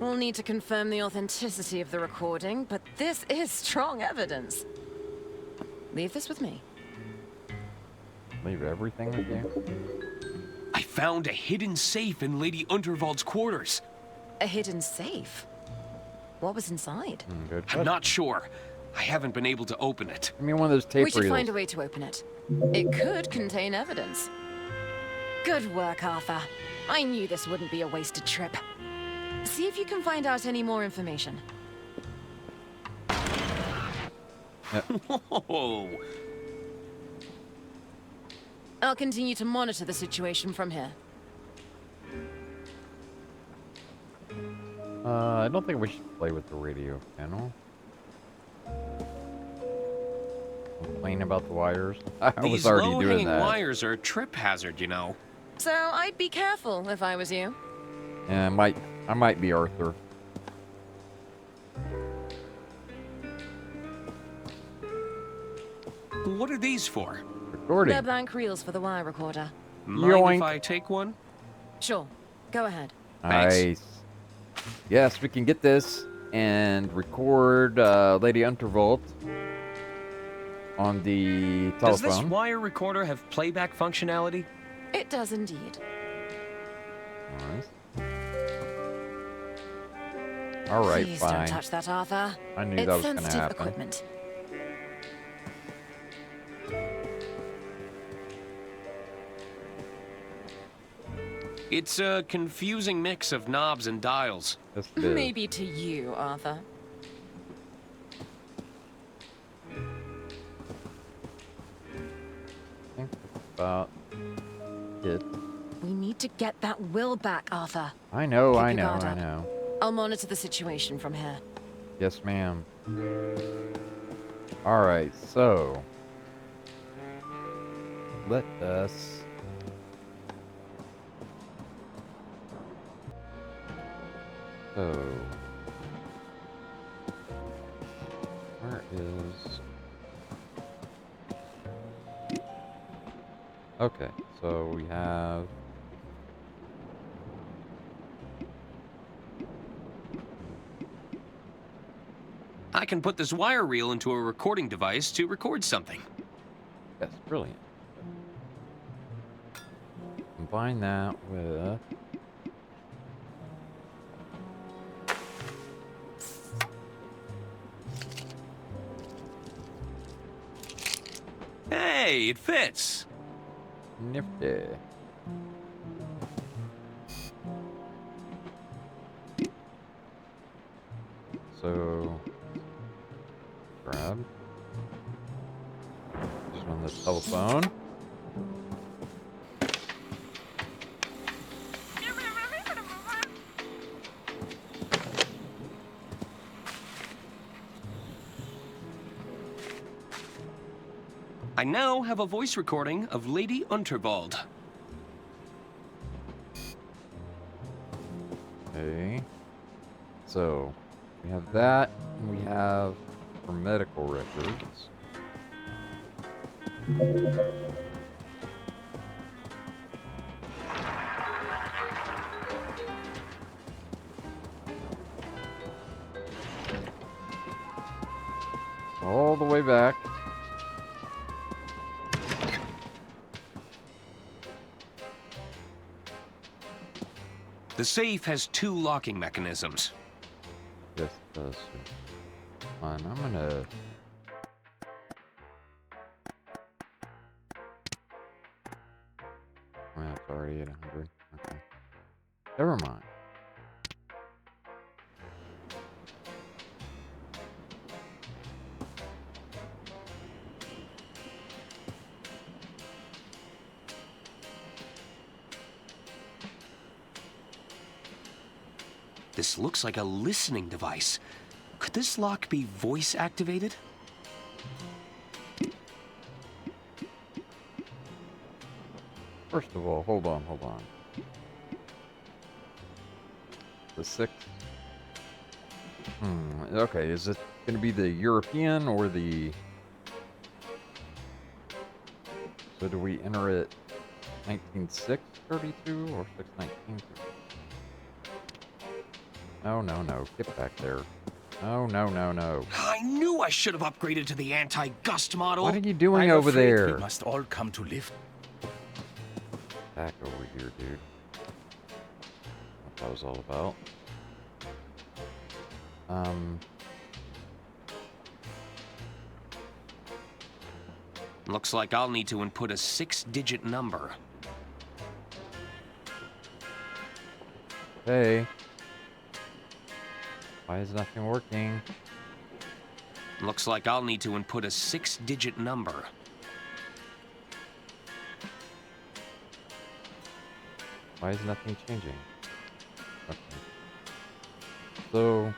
We'll need to confirm the authenticity of the recording, but this is strong evidence. Leave this with me. Leave everything with you? I found a hidden safe in Lady Unterwald's quarters. A hidden safe? What was inside? Good I'm not sure. I haven't been able to open it. I mean, one of those tape We should reels. find a way to open it. It could contain evidence. Good work, Arthur. I knew this wouldn't be a wasted trip. See if you can find out any more information. Whoa! I'll continue to monitor the situation from here. I don't think we should play with the radio panel. Complain about the wires. I was These already doing low-hanging that. wires are a trip hazard, you know. So I'd be careful if I was you. Yeah, I might be Arthur. What are these for? Recording. They're blank reels for the wire recorder. Mind Yoink. if I take one? Sure. Go ahead. Nice. Yes, we can get this and record Lady Unterwald on the telephone. Does this wire recorder have playback functionality? It does indeed. All right, Please fine. don't touch that, Arthur. I knew it's that was going to sensitive happen. equipment. It's a confusing mix of knobs and dials. Yes, it is. Maybe to you, Arthur. I think about it. We need to get that will back, Arthur. I know, Keep I your know, guard I up. know. I'll monitor the situation from here. Yes, ma'am. All right, so let us where is okay, so we have I can put this wire reel into a recording device to record something. That's brilliant. Combine that with Hey, it fits. nifty. So grab just on the telephone. I now have a voice recording of Lady Unterwald. Okay. So we have that, and we have for medical records. All the way back. The safe has 2 locking mechanisms. Yes, it does. Fine, I'm gonna. Well, it's already at 100. Okay. Never mind. This looks like a listening device. Could this lock be voice activated? First of all, hold on. The 6. Okay, is it going to be the European or the... So do we enter it 19632 or 619? No. Get back there. No. I knew I should have upgraded to the anti-gust model. What are you doing I'm over afraid there? We must all come to live. Back over here, dude. What that was all about. Looks like I'll need to input a 6-digit number. Hey. Why is nothing working? Looks like I'll need to input a 6-digit number. Why is nothing changing? Okay. So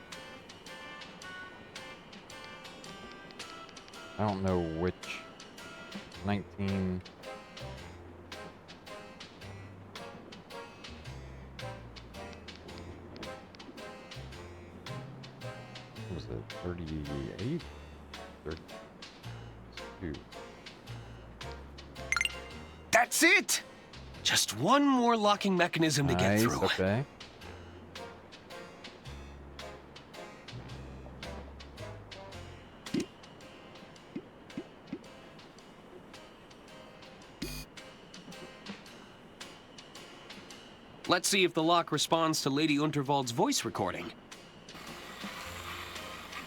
I don't know which 19. What was it? 38? 32. That's it! Just one more locking mechanism to get through. Okay. Let's see if the lock responds to Lady Unterwald's voice recording.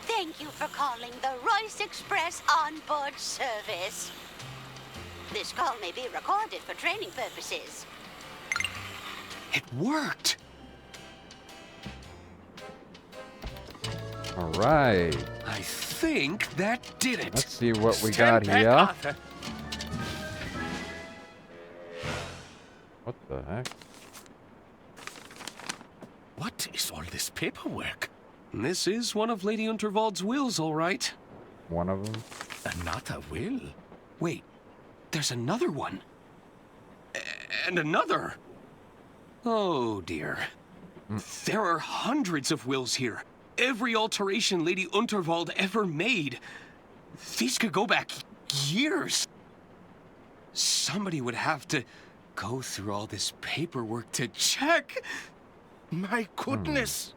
Thank you for calling the Royce Express onboard service. This call may be recorded for training purposes. It worked! All right. I think that did it. Let's see what we Stand got back, here. Arthur. What the heck? What is all this paperwork? This is one of Lady Unterwald's wills, all right. One of them? Another will? Wait, there's another one. And another. Oh, dear. There are hundreds of wills here. Every alteration Lady Unterwald ever made. These could go back years. Somebody would have to go through all this paperwork to check. My goodness.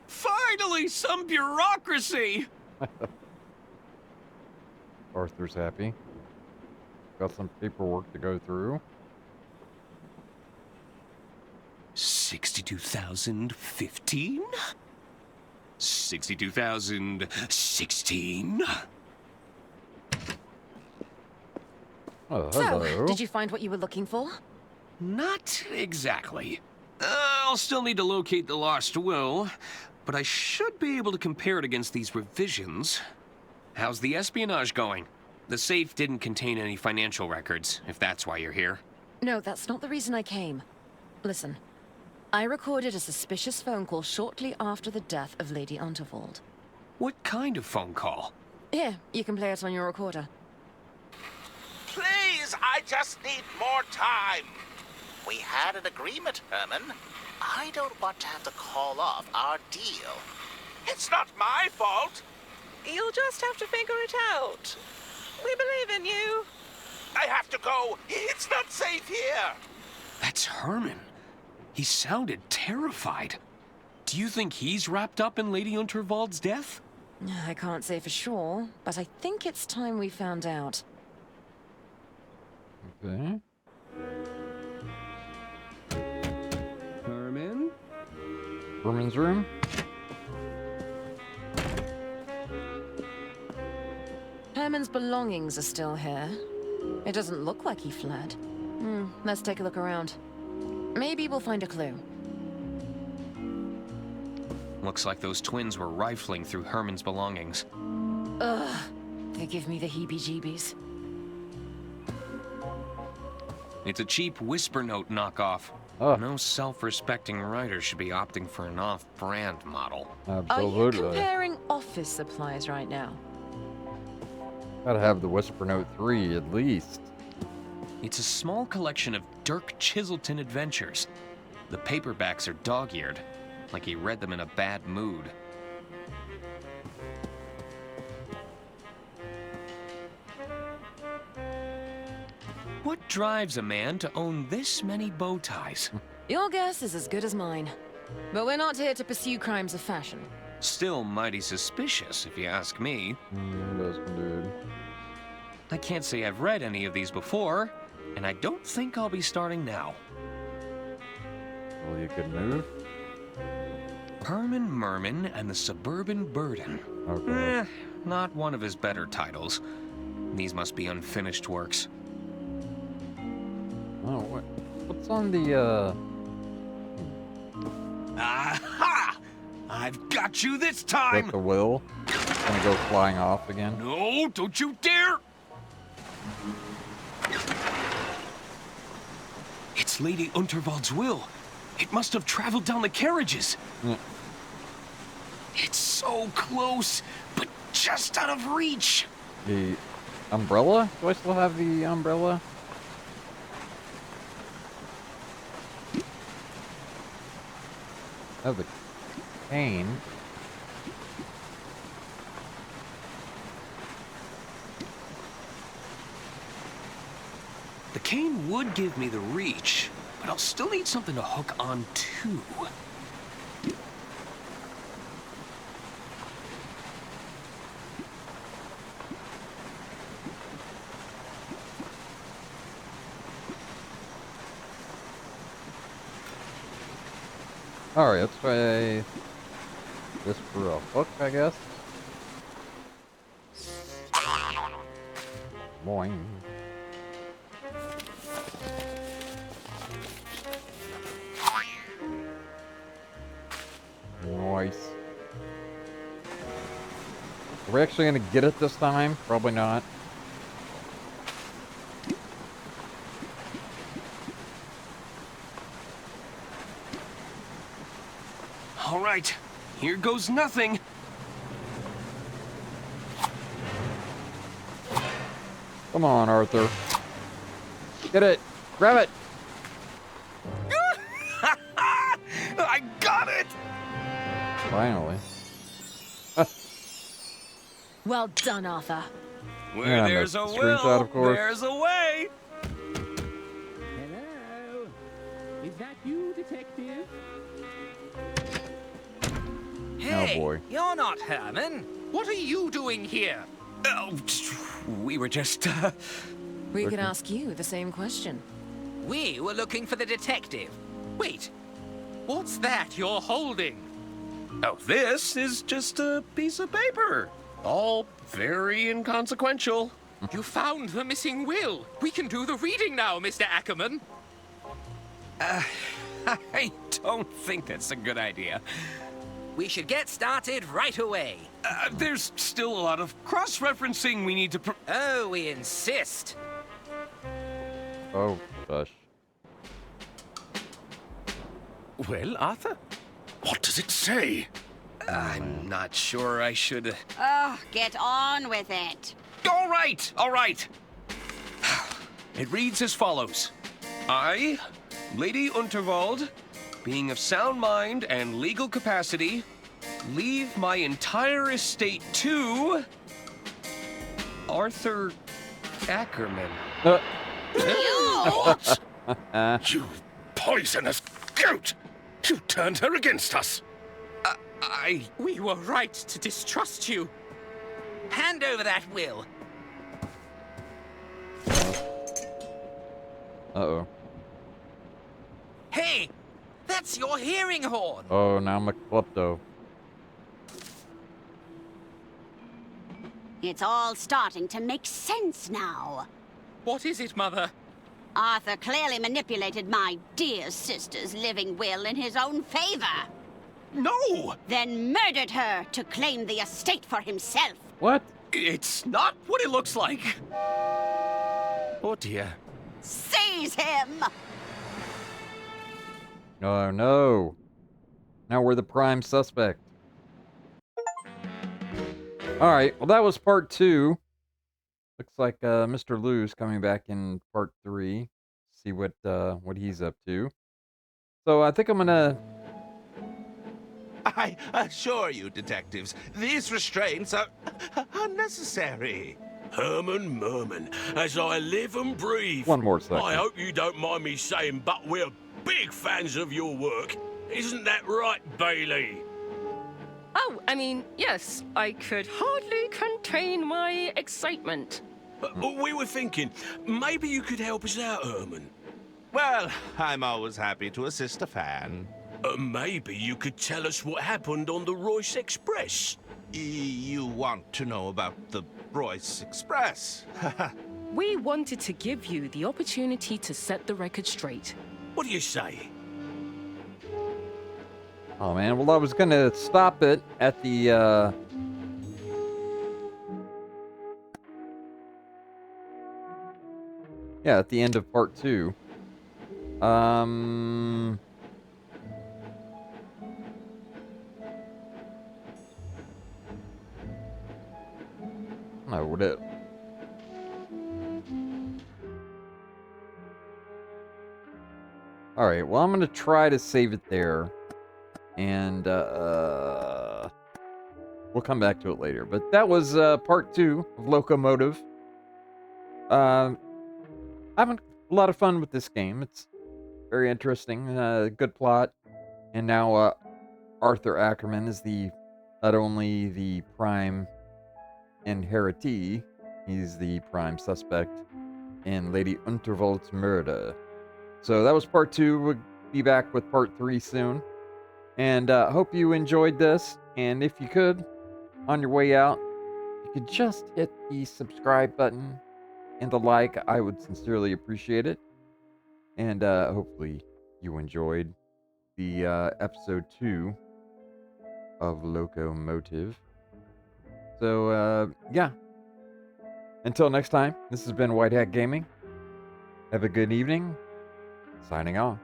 Finally, some bureaucracy. Arthur's happy. Got some paperwork to go through. 62,015? 62,016? Oh, hello. So, did you find what you were looking for? Not exactly. I'll still need to locate the lost will, but I should be able to compare it against these revisions. How's the espionage going? The safe didn't contain any financial records, if that's why you're here. No, that's not the reason I came. Listen, I recorded a suspicious phone call shortly after the death of Lady Unterwald. What kind of phone call? Here, you can play it on your recorder. Please, I just need more time. We had an agreement, Herman. I don't want to have to call off our deal. It's not my fault. You'll just have to figure it out. We believe in you. I have to go. It's not safe here. That's Herman. He sounded terrified. Do you think he's wrapped up in Lady Unterwald's death? I can't say for sure, but I think it's time we found out. Okay. Herman? Herman's room? Herman's belongings are still here. It doesn't look like he fled. Let's take a look around. Maybe we'll find a clue. Looks like those twins were rifling through Herman's belongings. Ugh, they give me the heebie-jeebies. It's a cheap whisper note knockoff. No self-respecting writer should be opting for an off-brand model. Absolutely. Are you comparing office supplies right now? Gotta have the Whisper Note 3 at least. It's a small collection of Dirk Chiselton adventures. The paperbacks are dog-eared, like he read them in a bad mood. What drives a man to own this many bow ties? Your guess is as good as mine. But we're not here to pursue crimes of fashion. Still mighty suspicious, if you ask me. Dude. I can't say I've read any of these before, and I don't think I'll be starting now. Well, you could move. Herman Merman and the Suburban Burden. Okay. Not one of his better titles. These must be unfinished works. Oh, what's on the, Aha! I've got you this Is time! that the will? Gonna go flying off again? No, don't you dare! It's Lady Unterwald's will. It must have traveled down the carriages. Yeah. It's so close, but just out of reach. The umbrella? Do I still have the umbrella? Oh, the cane. The cane would give me the reach, but I'll still need something to hook on to. Alright, let's try this for a hook, I guess. Boing. Nice. Are we actually gonna get it this time? Probably not. All right, here goes nothing. Come on, Arthur. Get it! Grab it! I got it! Finally. Well done, Arthur. Where Yeah, and there's the a screenshot, will, of course. there's a way. Hello? Is that you, Detective? Hey, Oh, boy. you're not Herman. What are you doing here? Oh, we were just, We could ask you the same question. We were looking for the detective. Wait, what's that you're holding? Oh, this is just a piece of paper. All very inconsequential. You found the missing will. We can do the reading now, Mr. Ackerman. I don't think that's a good idea. We should get started right away. There's still a lot of cross-referencing we need to Oh, we insist. Oh, gosh. Well, Arthur, what does it say? I'm not sure I should... Oh, get on with it. All right, all right. It reads as follows. I, Lady Unterwald, being of sound mind and legal capacity, leave my entire estate to... Arthur Ackerman. What? You poisonous goat! You turned her against us. We were right to distrust you. Hand over that will. Uh-oh. Hey, that's your hearing horn. Oh, now I'm a klepto. It's all starting to make sense now. What is it, Mother? Arthur clearly manipulated my dear sister's living will in his own favor. No! Then murdered her to claim the estate for himself. What? It's not what it looks like. Oh, dear. Seize him! Oh, no. Now we're the prime suspect. Alright, well that was part 2. Looks like Mr. Lou's coming back in part 3. See what he's up to. So I think I'm gonna... I assure you, detectives, these restraints are unnecessary. Herman Merman, as I live and breathe. One more second. I hope you don't mind me saying, but we're big fans of your work. Isn't that right, Bailey? Oh, I mean, yes, I could hardly contain my excitement. We were thinking, maybe you could help us out, Herman. Well, I'm always happy to assist a fan. Maybe you could tell us what happened on the Royce Express. You want to know about the Royce Express? We wanted to give you the opportunity to set the record straight. What do you say? Oh man, well I was gonna stop it at the yeah, at the end of part 2. No, would it? Alright, well I'm gonna try to save it there. And we'll come back to it later. But that was part 2 of Loco Motive. Having a lot of fun with this game. It's very interesting. Good plot. And now Arthur Ackerman is not only the prime inheritee, he's the prime suspect in Lady Unterwald's murder. So that was part 2. We'll be back with part 3 soon. And hope you enjoyed this. And if you could, on your way out, you could just hit the subscribe button and the like. I would sincerely appreciate it. And hopefully you enjoyed the episode 2 of Loco Motive. So, yeah. Until next time, this has been White Hat Gaming. Have a good evening. Signing off.